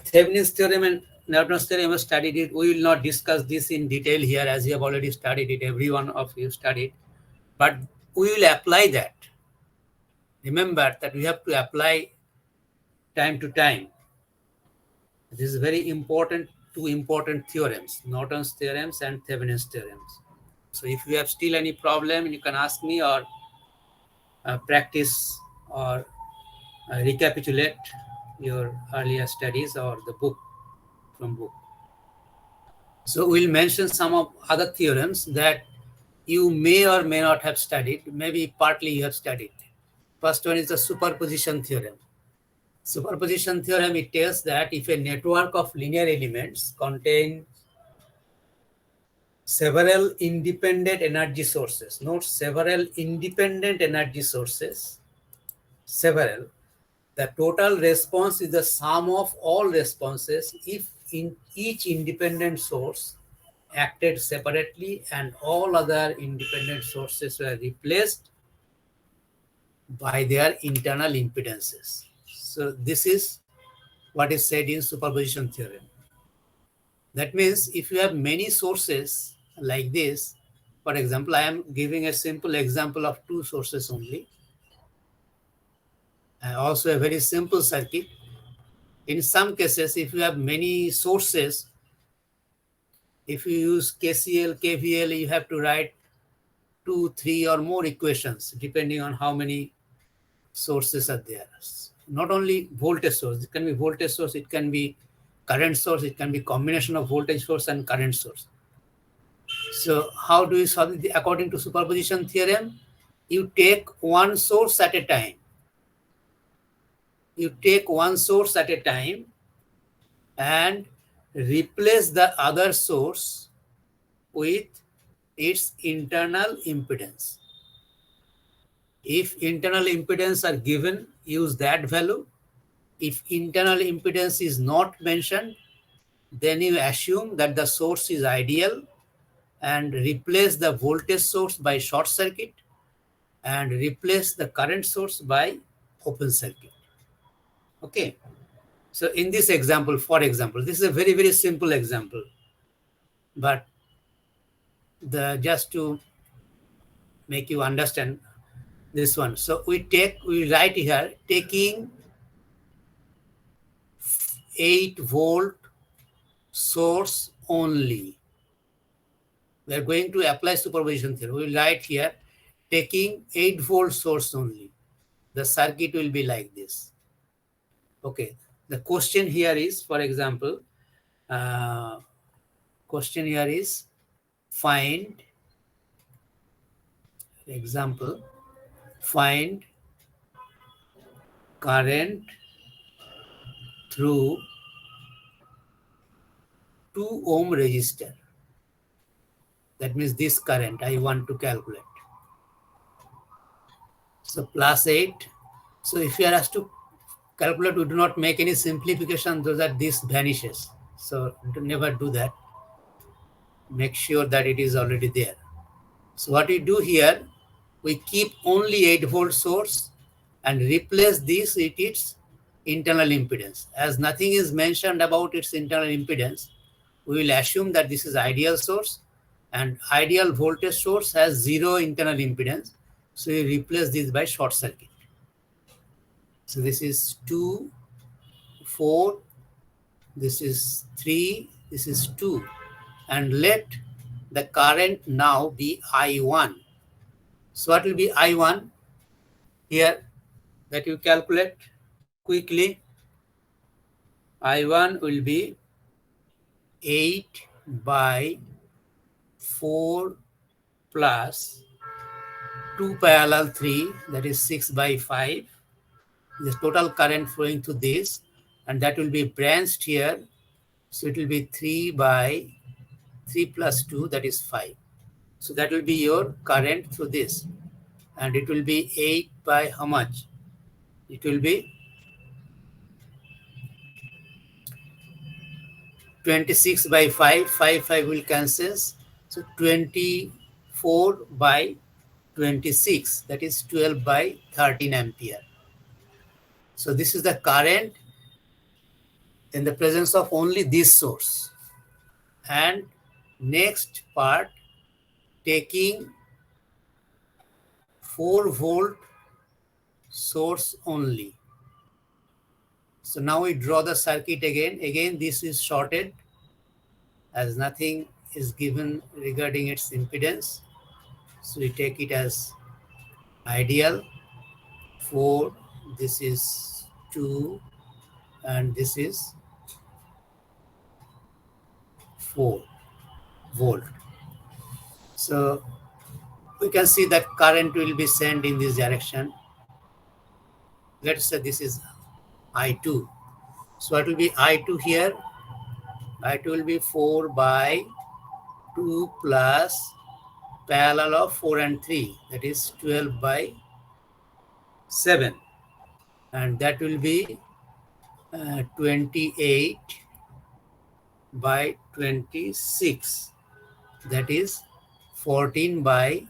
Thevenin's theorem and Norton's theorem have studied it. We will not discuss this in detail here as you have already studied it. Every one of you studied. But we will apply that. Remember that we have to apply time to time. This is very important, two important theorems, Norton's theorems and Thevenin's theorems. So if you have still any problem, you can ask me or practice or recapitulate your earlier studies or the book from book. So we'll mention some of other theorems that you may or may not have studied. Maybe partly you have studied. First one is the superposition theorem. Superposition theorem, it tells that if a network of linear elements contain several independent energy sources, note several independent energy sources, several, the total response is the sum of all responses if in each independent source acted separately and all other independent sources were replaced by their internal impedances. So this is what is said in superposition theorem. That means if you have many sources like this, for example, I am giving a simple example of two sources only, and also a very simple circuit. In some cases, if you have many sources, if you use KCL, KVL, you have to write 2, 3 or more equations depending on how many sources are there. Not only voltage source, it can be voltage source, it can be current source, it can be combination of voltage source and current source. So how do you solve it? According to superposition theorem, you take one source at a time. You take one source at a time and replace the other source with its internal impedance. If internal impedance are given, use that value. If internal impedance is not mentioned, then you assume that the source is ideal and replace the voltage source by short circuit and replace the current source by open circuit. Okay. So in this example, for example, this is a very, very simple example, but just to make you understand this one. So we write here, taking 8-volt source only. We are going to apply superposition theorem. We will write here, taking 8-volt source only. The circuit will be like this. Okay. The question here is, for example, question here is find current through 2 ohm resistor. That means this current I want to calculate. So plus 8. So if you are asked to calculate, we do not make any simplification so that this vanishes. So never do that. Make sure that it is already there. So what we do here, we keep only 8-volt source and replace this with its internal impedance. As nothing is mentioned about its internal impedance, we will assume that this is ideal source and ideal voltage source has 0 internal impedance. So we replace this by short circuit. So this is 2, 4, this is 3, this is 2. And let the current now be I1. So what will be I1 here that you calculate quickly? I1 will be 8 by 4 plus 2 parallel 3, that is 6 by 5. The total current flowing through this, and that will be branched here. So it will be 3 by 3 plus 2, that is 5. So that will be your current through this. And it will be 8 by how much? It will be 26 by 5. 5 will cancel. So 24 by 26, that is 12 by 13 ampere. So this is the current in the presence of only this source. And next part, taking 4 volt source only. So now we draw the circuit again. Again, this is shorted as nothing is given regarding its impedance. So we take it as ideal. 4, this is 2, and this is 4 volt. So we can see that current will be sent in this direction. Let's say this is I2. So it will be I2 here. I2 will be 4 by 2 plus parallel of 4 and 3. That is 12 by 7. And that will be 28 by 26. That is 14 by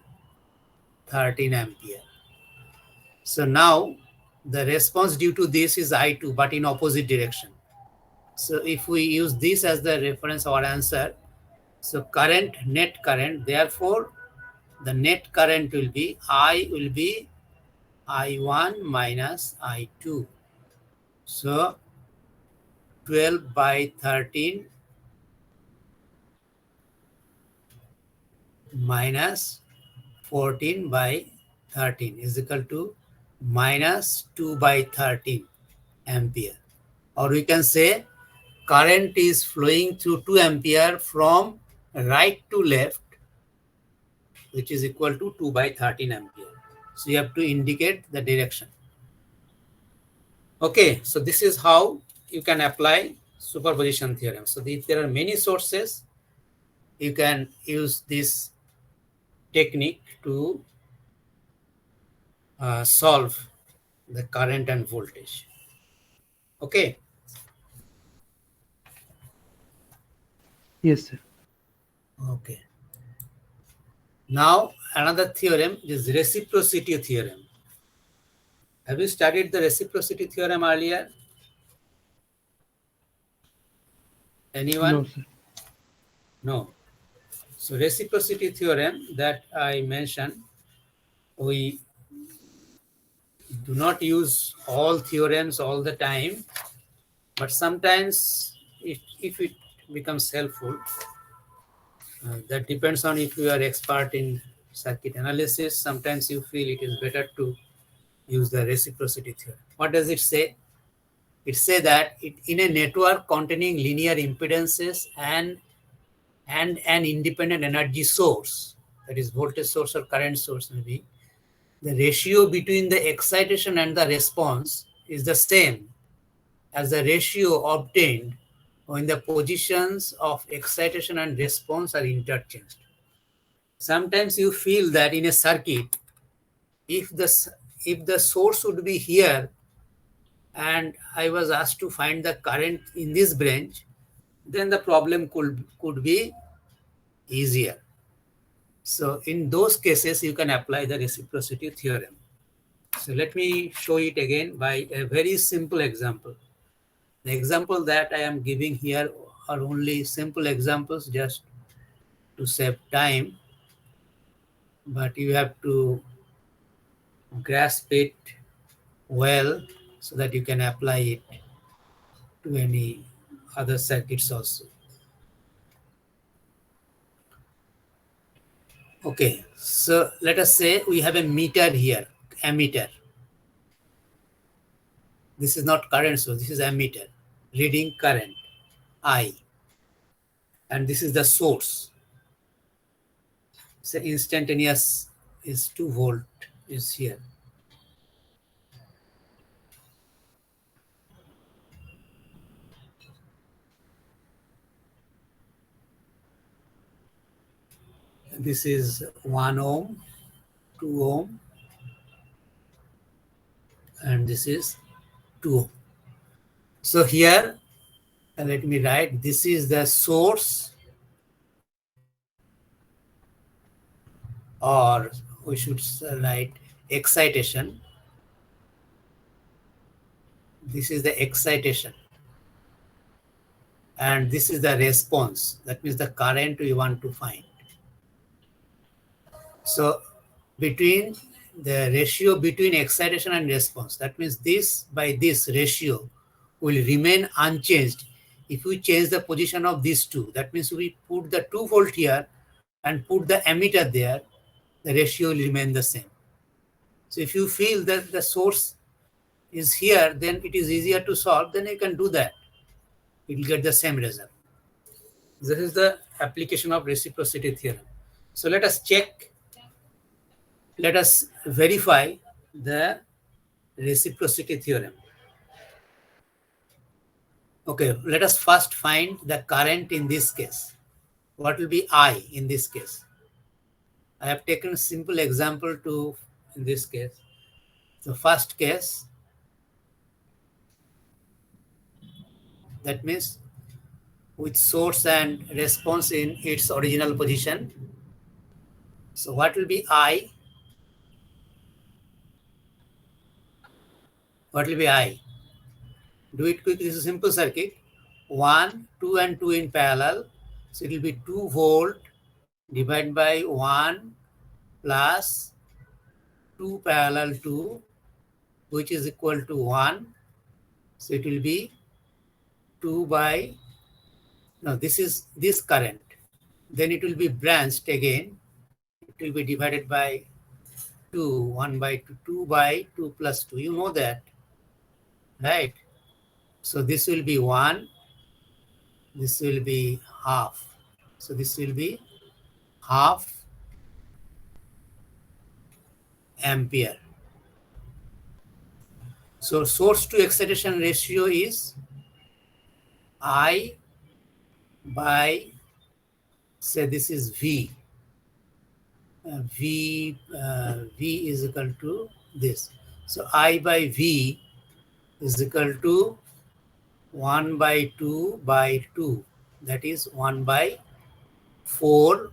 13 ampere. So now the response due to this is I2, but in opposite direction. So if we use this as the reference or answer, so current, net current, therefore the net current will be I1 minus I2. So 12 by 13 minus 14 by 13 is equal to minus 2 by 13 ampere. Or we can say current is flowing through 2 ampere from right to left, which is equal to 2 by 13 ampere. So you have to indicate the direction. Okay, so this is how you can apply superposition theorem. So if there are many sources, you can use this technique to solve the current and voltage. Okay. Yes, sir. Okay. Now another theorem is reciprocity theorem. Have you studied the reciprocity theorem earlier? Anyone? No, sir. No. So reciprocity theorem that I mentioned, we do not use all theorems all the time, but sometimes if it becomes helpful, that depends on if you are expert in circuit analysis. Sometimes you feel it is better to use the reciprocity theorem. What does it say? It says that in a network containing linear impedances and an independent energy source, that is voltage source or current source maybe, the ratio between the excitation and the response is the same as the ratio obtained when the positions of excitation and response are interchanged. Sometimes you feel that in a circuit, if the source would be here and I was asked to find the current in this branch, then the problem could be easier. So in those cases, you can apply the reciprocity theorem. So let me show it again by a very simple example. The example that I am giving here are only simple examples just to save time, but you have to grasp it well so that you can apply it to any other circuits also. Okay, so let us say we have a meter here, ammeter. This is not current source, this is ammeter, reading current, I. And this is the source. So instantaneous is 2 volt. is here. This is 1 ohm, 2 ohm, and this is 2 ohm. So here, let me write, this is the source, or we should write excitation. This is the excitation. And this is the response. That means the current we want to find. So between the ratio between excitation and response, that means this by this ratio will remain unchanged if we change the position of these two. That means we put the 2 volt here and put the ammeter there, the ratio will remain the same. So if you feel that the source is here, then it is easier to solve, then you can do that. You will get the same result. This is the application of reciprocity theorem. So let us check, let us verify the reciprocity theorem. Okay, let us first find the current in this case. What will be I in this case? I have taken a simple example to in this case. The first case, that means with source and response in its original position. So what will be I? What will be I? Do it quick. This is a simple circuit. 1, 2 and 2 in parallel. So it will be 2 volt divided by 1 plus 2 parallel 2, which is equal to 1. So it will be 2 by, no, this is this current. Then it will be branched again. It will be divided by 2, 1 by 2, 2 by 2 plus 2. You know that, right? So this will be 1. This will be half. So this will be half ampere. So source to excitation ratio is I by, say this is V. V is equal to this. So I by V is equal to 1 by 2 by 2. That is 1 by 4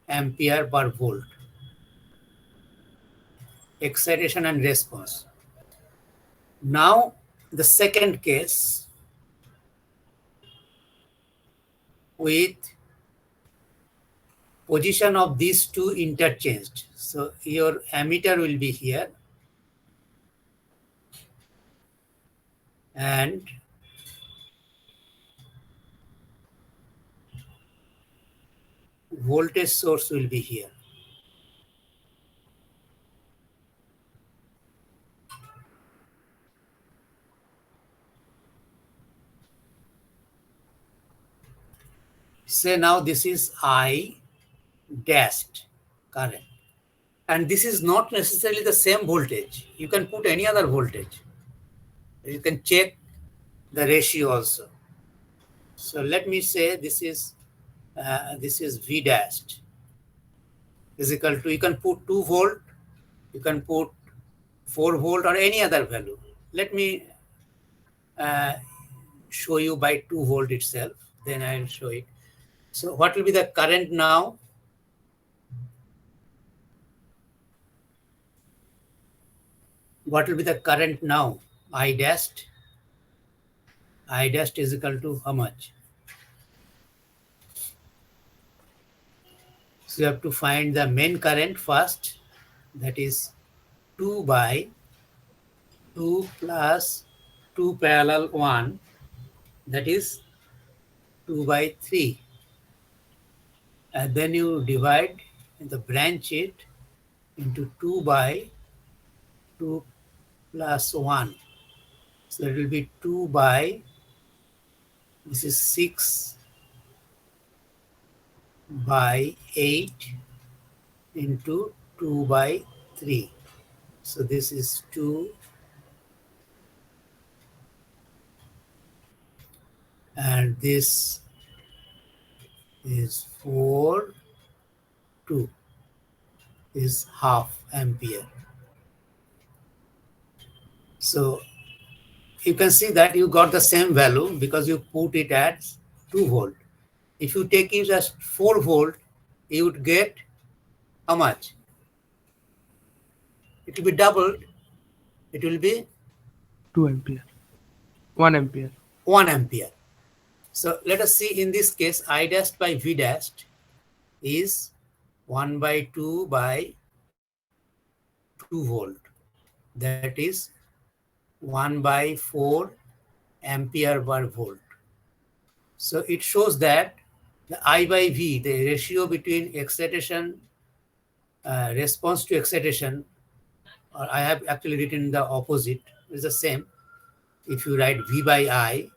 ampere per volt. Excitation and response. Now the second case with position of these two interchanged. So your ammeter will be here and voltage source will be here. Say now this is I dashed current. And this is not necessarily the same voltage. You can put any other voltage. You can check the ratio also. So let me say this is V dashed is equal to, you can put 2 volt, you can put 4 volt or any other value. Let me show you by 2 volt itself, then I will show it. So what will be the current now? What will be the current now? I dashed. I dashed is equal to how much? So you have to find the main current first. That is 2 by 2 plus 2 parallel 1. That is 2 by 3. And then you divide the branch it into 2 by 2 plus 1. So it will be 2 by, this is 6 by 8 into 2 by 3. So this is 2 and this is 4, 2 is half ampere. So you can see that you got the same value because you put it as 2 volt. If you take it as 4 volt, you would get how much? It will be doubled. It will be 2 ampere. 1 ampere. 1 ampere. So let us see in this case, I dash by V dash is 1 by 2 by 2 volt. That is 1 by 4 ampere per volt. So it shows that the I by V, the ratio between excitation, response to excitation, or I have actually written the opposite, is the same. If you write V by I,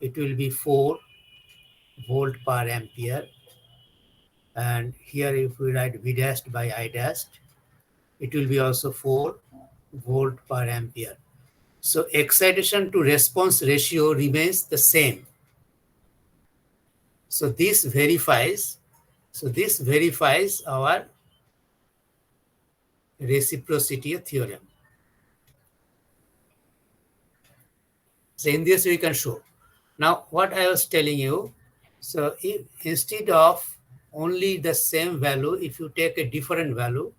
it will be 4 volt per ampere. And here if we write V dash by I dash, it will be also 4 volt per ampere. So excitation to response ratio remains the same. So this verifies our reciprocity theorem. So in this we can show. Now what I was telling you, so if instead of only the same value, if you take a different value,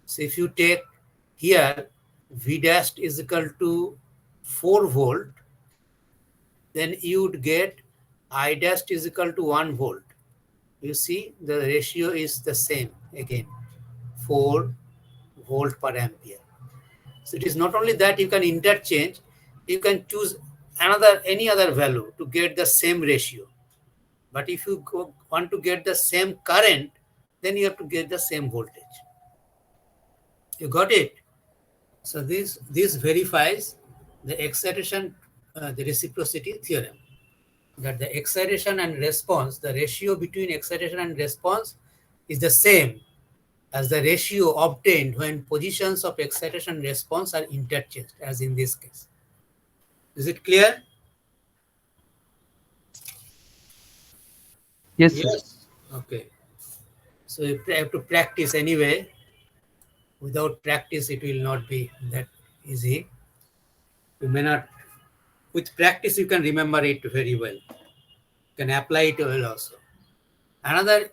so if you take here V dash is equal to 4 volt, then you would get I dash is equal to 1 volt. You see the ratio is the same again, 4 volt per ampere. So it is not only that you can interchange, you can choose any other value to get the same ratio. But if you want to get the same current, then you have to get the same voltage. You got it? So this verifies the excitation, the reciprocity theorem, that the excitation and response, the ratio between excitation and response is the same as the ratio obtained when positions of excitation and response are interchanged, as in this case. Is it clear? Yes, sir. Okay. So you have to practice anyway. Without practice, it will not be that easy. You may not. With practice, you can remember it very well. You can apply it well also. Another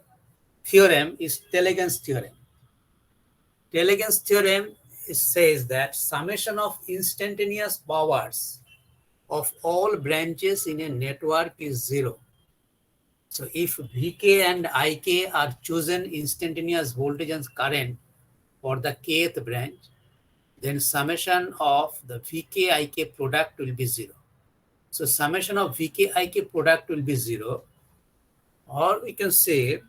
theorem is Telegen's theorem. Telegen's theorem says that summation of instantaneous powers of all branches in a network is 0. So if Vk and Ik are chosen instantaneous voltage and current for the kth branch, then summation of the Vk Ik product will be 0. So summation of Vk Ik product will be 0, or we can say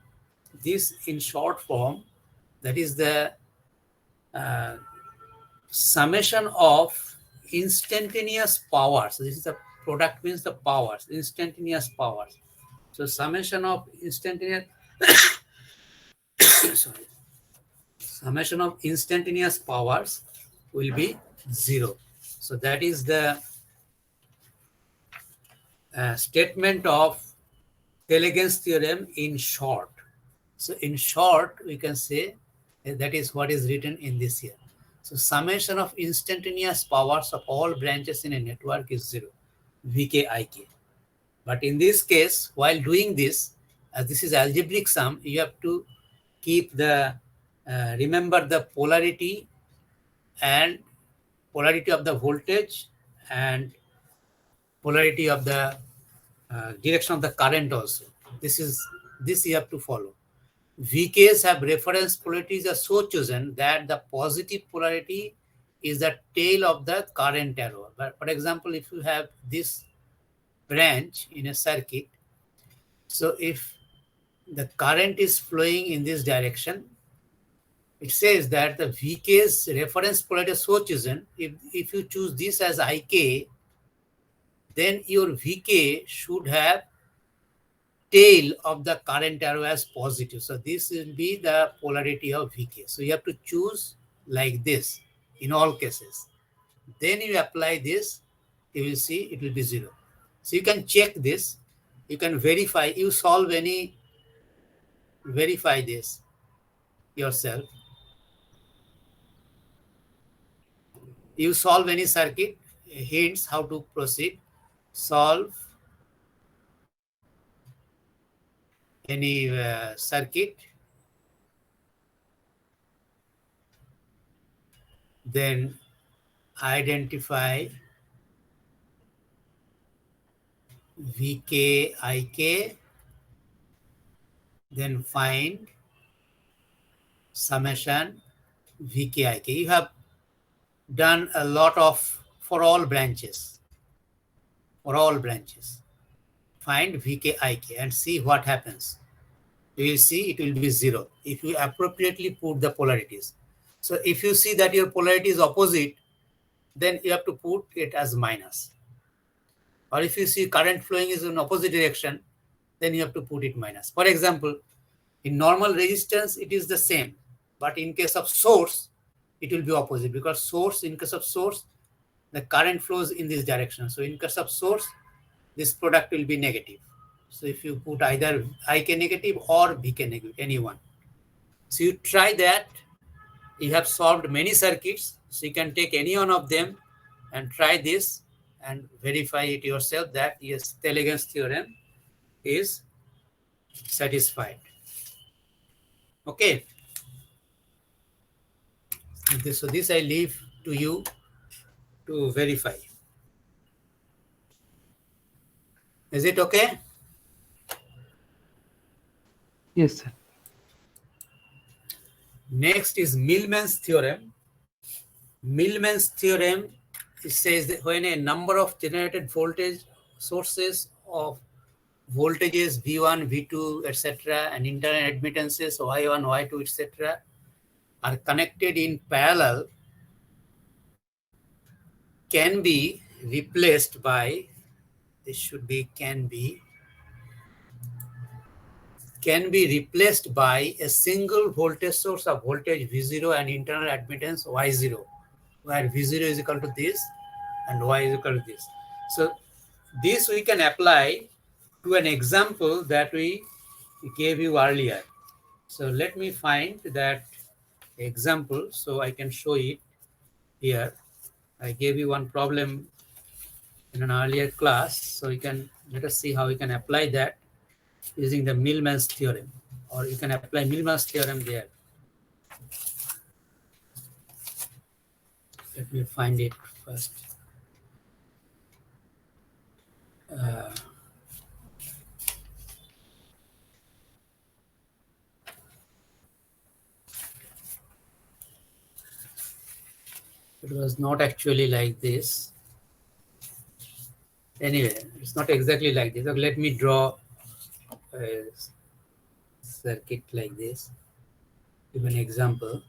this in short form, that is the summation of instantaneous powers. So this is the product means the powers, instantaneous powers. So summation of instantaneous sorry, summation of instantaneous powers will be 0. So that is the statement of Telegen's theorem in short. So in short, we can say that is what is written in this here. So summation of instantaneous powers of all branches in a network is 0, Vk Ik. But in this case, while doing this, as this is algebraic sum, you have to keep the, remember the polarity and polarity of the voltage and polarity of the direction of the current also. This you have to follow. Vk's have reference polarities are so chosen that the positive polarity is the tail of the current arrow. But for example, if you have this branch in a circuit, so if the current is flowing in this direction, it says that the Vk's reference polarity is so chosen. If you choose this as Ik, then your Vk should have tail of the current arrow as positive. So this will be the polarity of Vk. So you have to choose like this in all cases. Then you apply this, you will see it will be 0. So you can check this, you can verify, you verify this yourself. You solve any circuit, hints how to proceed, solve any circuit, then identify Vk, Ik, then find summation Vk, Ik. You have done a lot of for all branches. Find Vk, Ik and see what happens. You will see it will be 0 if you appropriately put the polarities. So if you see that your polarity is opposite, then you have to put it as minus. Or if you see current flowing is in opposite direction, then you have to put it minus. For example, in normal resistance, it is the same. But in case of source, it will be opposite, because in case of source, the current flows in this direction. So in case of source, this product will be negative. So if you put either Ik negative or Vk negative, any one. So you try that. You have solved many circuits. So you can take any one of them and try this and verify it yourself that yes, Telegan's theorem is satisfied. Okay. So this I leave to you to verify. Is it okay? Yes, sir. Next is Millman's theorem. Millman's theorem, it says that when a number of generated voltage sources of voltages V1, V2, etc., and internal admittances Y1, Y2, etc., are connected in parallel, can be replaced by, this should be can be replaced by a single voltage source of voltage V0 and internal admittance Y0, where V0 is equal to this and Y is equal to this. So this we can apply to an example that we gave you earlier. So let me find that example so I can show it here. I gave you one problem in an earlier class, so you can let us see how we can apply that using the Millman's theorem, or you can apply Millman's theorem there. Let me find it first. It was not actually like this. Anyway, it's not exactly like this. So let me draw a circuit like this. Give an example.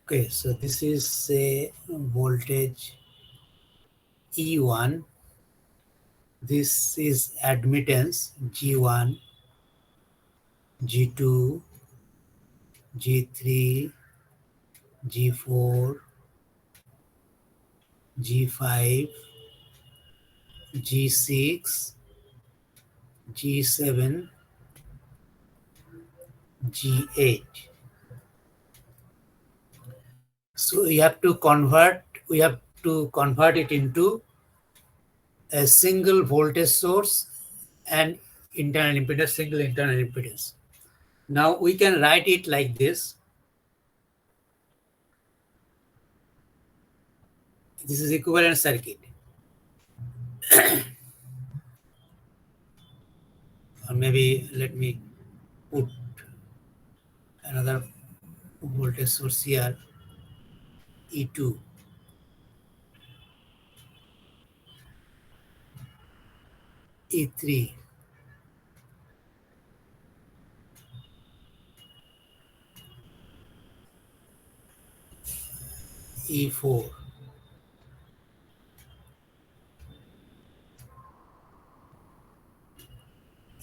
Okay, so this is say voltage E1. This is admittance G1, G2, G3, G4, G5, G6, G7, G8. So we have to convert it into a single voltage source and internal impedance, single internal impedance. Now we can write it like this. This is equivalent circuit. Or maybe let me put another voltage source here, E2. E3. E4.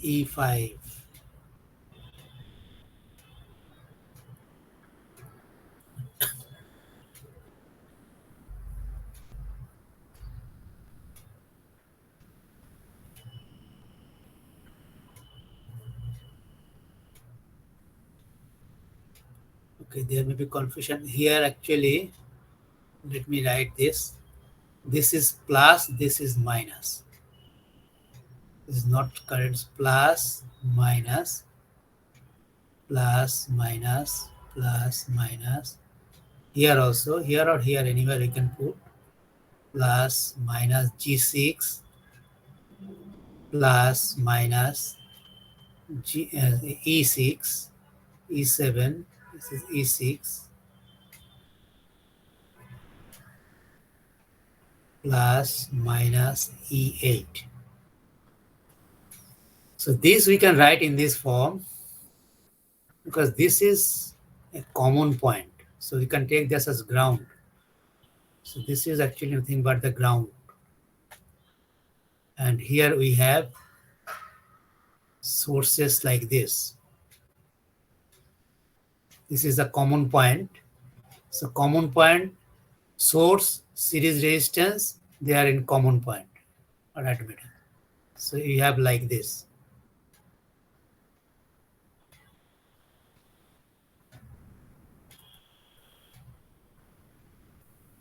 E5. Okay, there may be confusion here actually. Let me write this. This is plus, this is minus. This is not currents, plus, minus, plus, minus, plus, minus. Here also, here or here, anywhere we can put plus, minus G6, plus, minus E6, E7, this is E6, plus, minus E8. So this we can write in this form because this is a common point. So we can take this as ground. So this is actually nothing but the ground. And here we have sources like this. This is the common point. So common point, source, series resistance, they are in common point or admittance. So you have like this.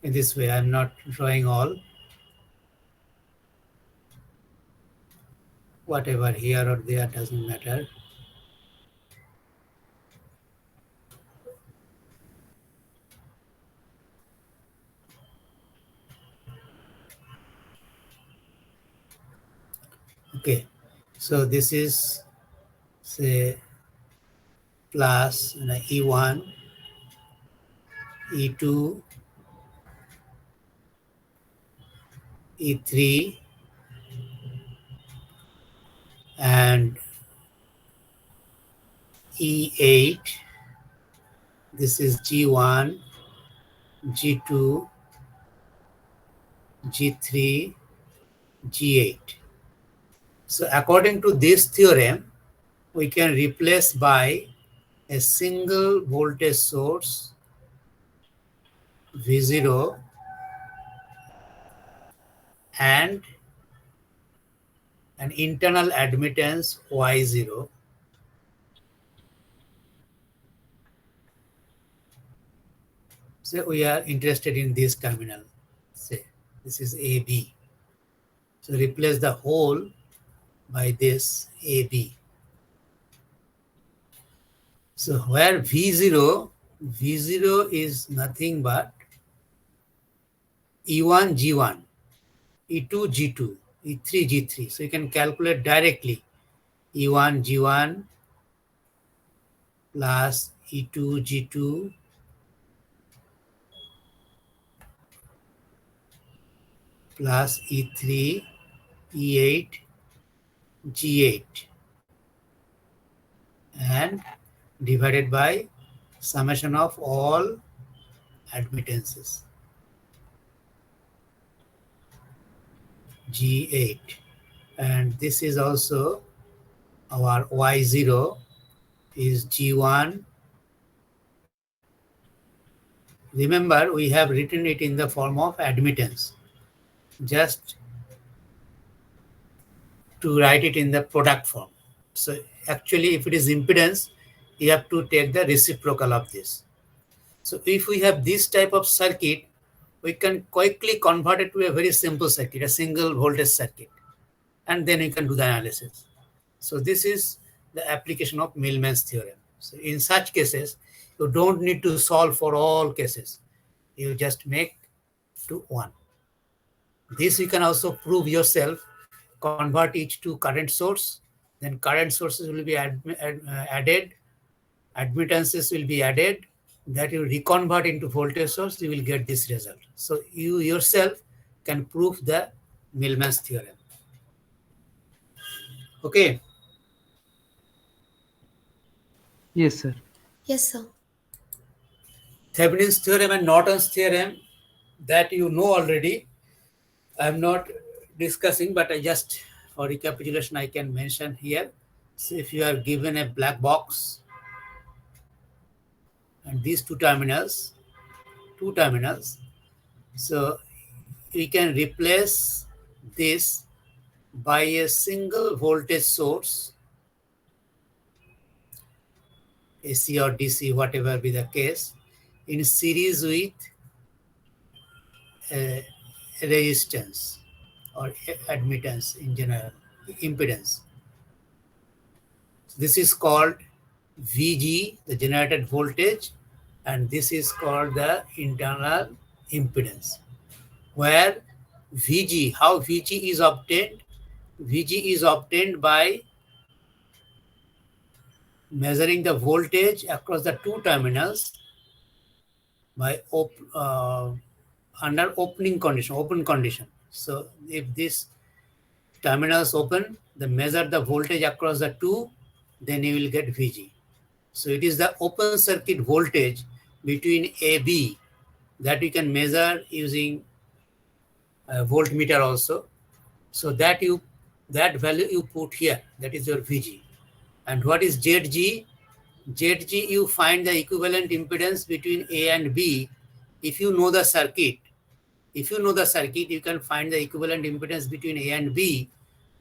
In this way, I'm not drawing all. Whatever here or there doesn't matter. Okay, so this is say plus E1, E2, E3, and E8. This is G1, G2, G3, G8. So according to this theorem, we can replace by a single voltage source V0 and an internal admittance Y0. So we are interested in this terminal. Say this is AB. So replace the whole by this AB. So where V0 is nothing but E1, G1, E2, G2, E3, G3. So you can calculate directly E1, G1 plus E2, G2 plus E3, E8, G8 and divided by summation of all admittances G8, and this is also our Y0 is G1. Remember, we have written it in the form of admittance just to write it in the product form. So actually if it is impedance, you have to take the reciprocal of this. So if we have this type of circuit, we can quickly convert it to a very simple circuit, a single voltage circuit, and then we can do the analysis. So this is the application of Millman's theorem. So in such cases, you don't need to solve for all cases. You just make to one. This you can also prove yourself, convert each to current source, then current sources will be added, admittances will be added, that you reconvert into voltage source, you will get this result. So you yourself can prove the Millman's theorem. Okay. Yes, sir. Yes, sir. Thevenin's theorem and Norton's theorem, that you know already. I'm not discussing, but I just, for recapitulation, I can mention here. So if you are given a black box and these two terminals, so we can replace this by a single voltage source, AC or DC, whatever be the case, in series with resistance or admittance in general, impedance. This is called VG, the generated voltage, and this is called the internal impedance. Where VG, how VG is obtained? VG is obtained by measuring the voltage across the two terminals by under open condition. So if this terminals open, then measure the voltage across the two, then you will get VG. So it is the open circuit voltage between AB that you can measure using a voltmeter also. So that value you put here, that is your VG. And what is ZG? ZG, you find the equivalent impedance between A and B. If you know the circuit, you can find the equivalent impedance between A and B.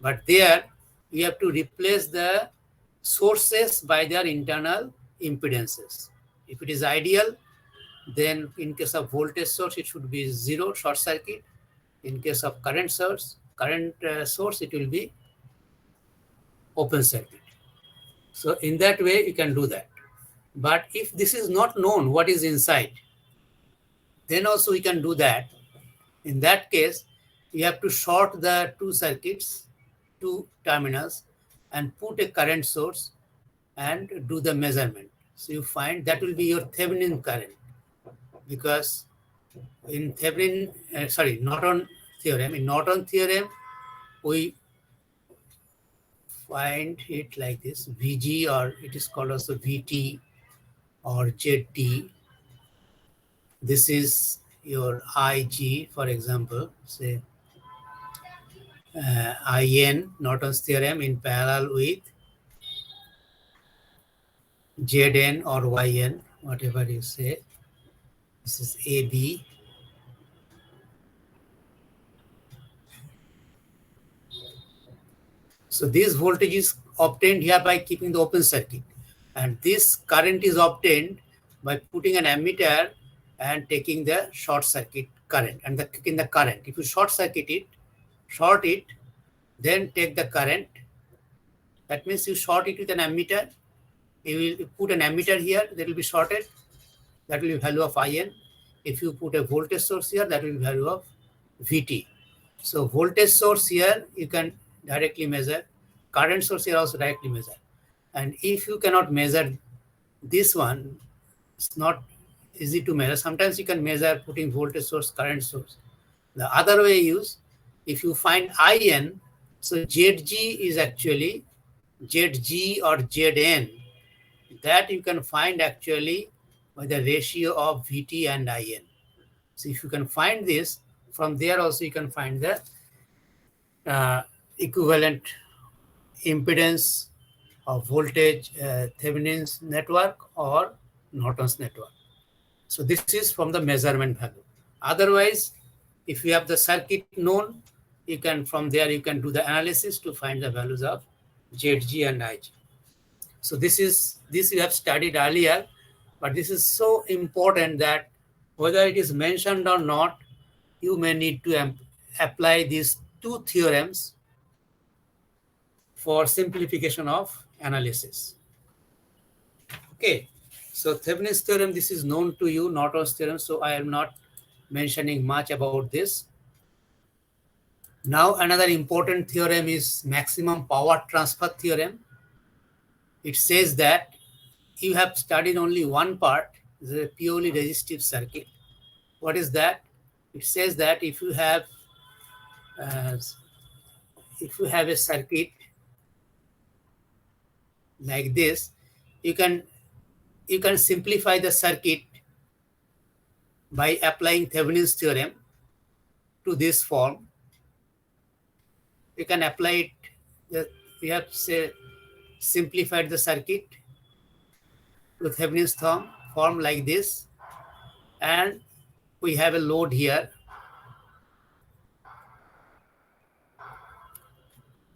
But there, you have to replace the sources by their internal impedances. If it is ideal, then in case of voltage source, it should be 0, short circuit. In case of current source, it will be open circuit. So in that way, you can do that. But if this is not known what is inside, then also we can do that. In that case, you have to short the two circuits, two terminals, and put a current source and do the measurement. So you find that will be your Thevenin current, because in Norton theorem, we find it like this, VG, or it is called also VT or ZT. This is your IG, for example, say IN, Norton's theorem, in parallel with Zn or Yn, whatever you say. This is AB. So this voltage is obtained here by keeping the open circuit. And this current is obtained by putting an ammeter and taking the short circuit current and in the current. If you short it, then take the current. That means you short it with an ammeter. You will put an ammeter here, that will be shorted. That will be value of IN. If you put a voltage source here, that will be value of VT. So voltage source here, you can directly measure. Current source here also directly measure. And if you cannot measure this one, it's not easy to measure. Sometimes you can measure putting voltage source, current source. The other way is, if you find IN, so ZG is actually ZG or Zn, that you can find actually by the ratio of VT and IN. So if you can find this, from there also you can find the equivalent impedance of voltage, Thevenin's network or Norton's network. So this is from the measurement value. Otherwise, if you have the circuit known, from there you can do the analysis to find the values of ZG and IG. So this you have studied earlier, But this is so important that whether it is mentioned or not, you may need to apply these two theorems for simplification of analysis. Okay, so Thevenin's theorem, this is known to you, Norton's theorem, so I am not mentioning much about this. Now another important theorem is maximum power transfer theorem. It says that you have studied only one part, the purely resistive circuit. What is that? It says that if you have a circuit like this, you can simplify the circuit by applying Thevenin's theorem to this form. You can apply it. We have simplified the circuit to Thevenin's form like this, and we have a load here,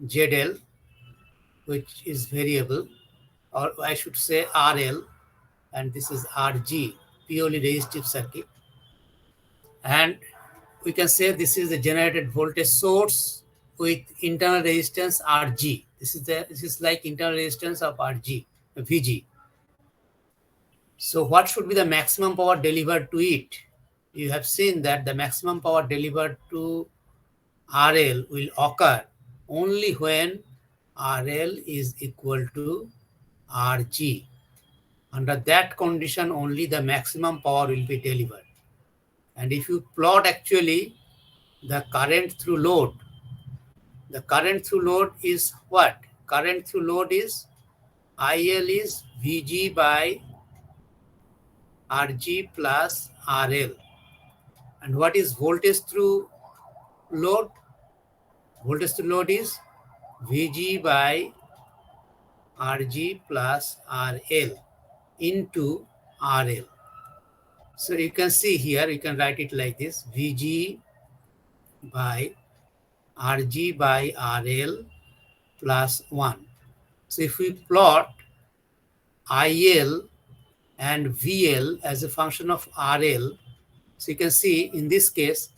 ZL, which is variable, or I should say RL, and this is RG, purely resistive circuit. And we can say this is the generated voltage source with internal resistance RG. This is like internal resistance of RG, VG. So what should be the maximum power delivered to it? You have seen that the maximum power delivered to RL will occur only when RL is equal to RG. Under that condition, only the maximum power will be delivered. And if you plot actually the current through load, the current through load is what? Current through load is IL is VG by RG plus RL. And what is voltage through load? Voltage through load is VG by RG plus RL into RL. So you can see here, you can write it like this, VG by RG by RL plus 1. So if we plot IL and VL as a function of RL, so you can see in this case,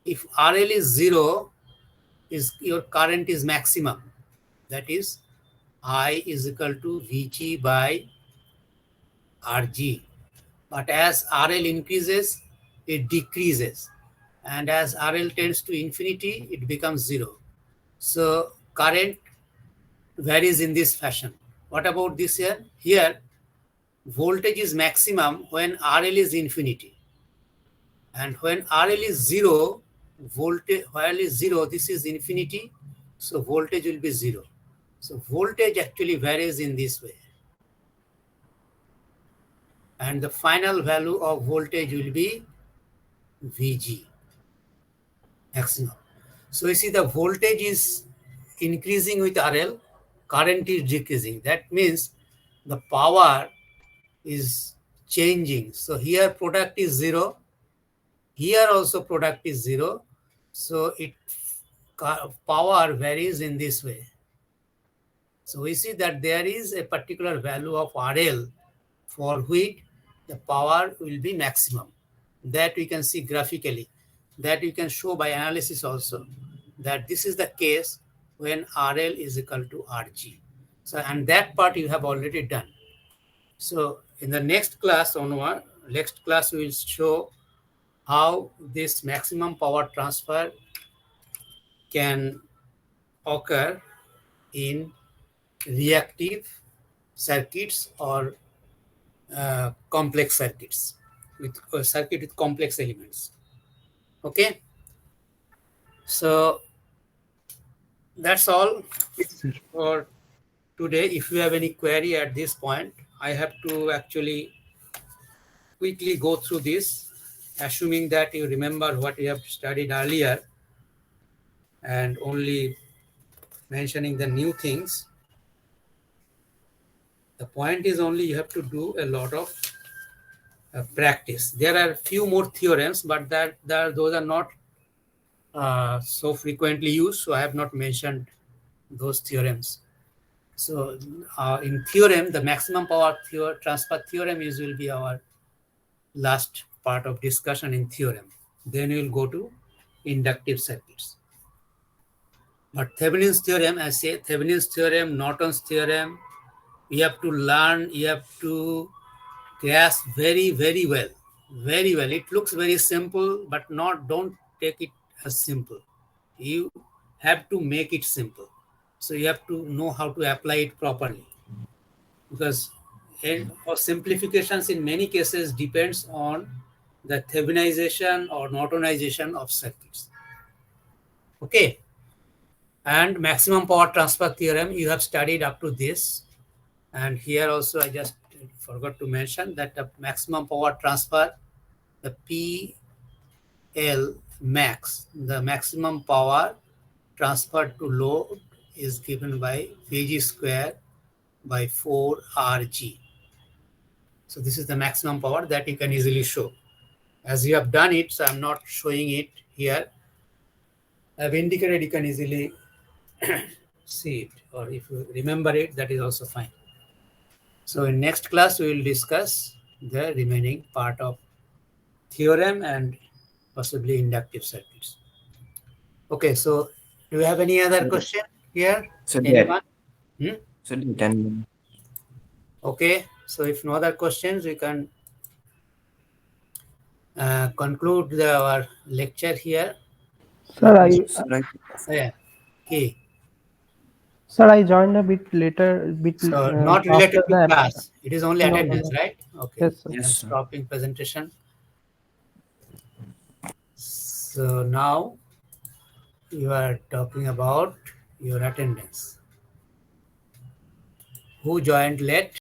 if RL is 0, your current is maximum. That is, I is equal to VG by RG. But as RL increases, it decreases. And as RL tends to infinity, it becomes 0. So current varies in this fashion. What about this here? Here, voltage is maximum when RL is infinity. And when RL is 0, voltage, while is 0, this is infinity, so voltage will be 0. So voltage actually varies in this way. And the final value of voltage will be VG maximum. So you see the voltage is increasing with RL, current is decreasing. That means the power is changing. So here product is 0. Here also product is 0. So power varies in this way. So we see that there is a particular value of RL for which the power will be maximum. That we can see graphically. That you can show by analysis also. That this is the case when RL is equal to RG. So, and that part you have already done. So in the next class onward, we will show how this maximum power transfer can occur in reactive circuits or complex circuits, with a circuit with complex elements. Okay, so that's all Yes, sir. for today. If you have any query at this point, I have to actually quickly go through this, assuming that you remember what you have studied earlier and only mentioning the new things. The point is only you have to do a lot of practice. There are few more theorems, but those are not so frequently used, so I have not mentioned those theorems. So in theorem, the maximum power transfer theorem will be our last part of discussion in theorem. Then we will go to inductive circuits. But Thevenin's theorem, I say Thevenin's theorem, Norton's theorem, you have to learn, you have to grasp very, very well. Very well. It looks very simple, but don't take it as simple. You have to make it simple. So you have to know how to apply it properly. Because for simplifications in many cases depends on the Thevenization or Nortonization of circuits. Okay. And maximum power transfer theorem, you have studied up to this. And here also I just forgot to mention that the maximum power transfer, the PL max, the maximum power transferred to load is given by Vg square by 4 Rg. So this is the maximum power that you can easily show. As you have done it, so I'm not showing it here. I've indicated you can easily see it, or if you remember it, that is also fine. So in next class, we will discuss the remaining part of theorem and possibly inductive circuits. Okay, so do you have any other question here? So Anyone? So 10. Okay, so if no other questions, we can conclude our lecture here. Sir, So, right. So, yeah. Okay. Sir, I joined a bit later. So not related after to the class. It is only No, no, attendance, no. right? Okay. Yes, sir. Yes, I'm sir. stopping presentation. So now you are talking about your attendance. Who joined late?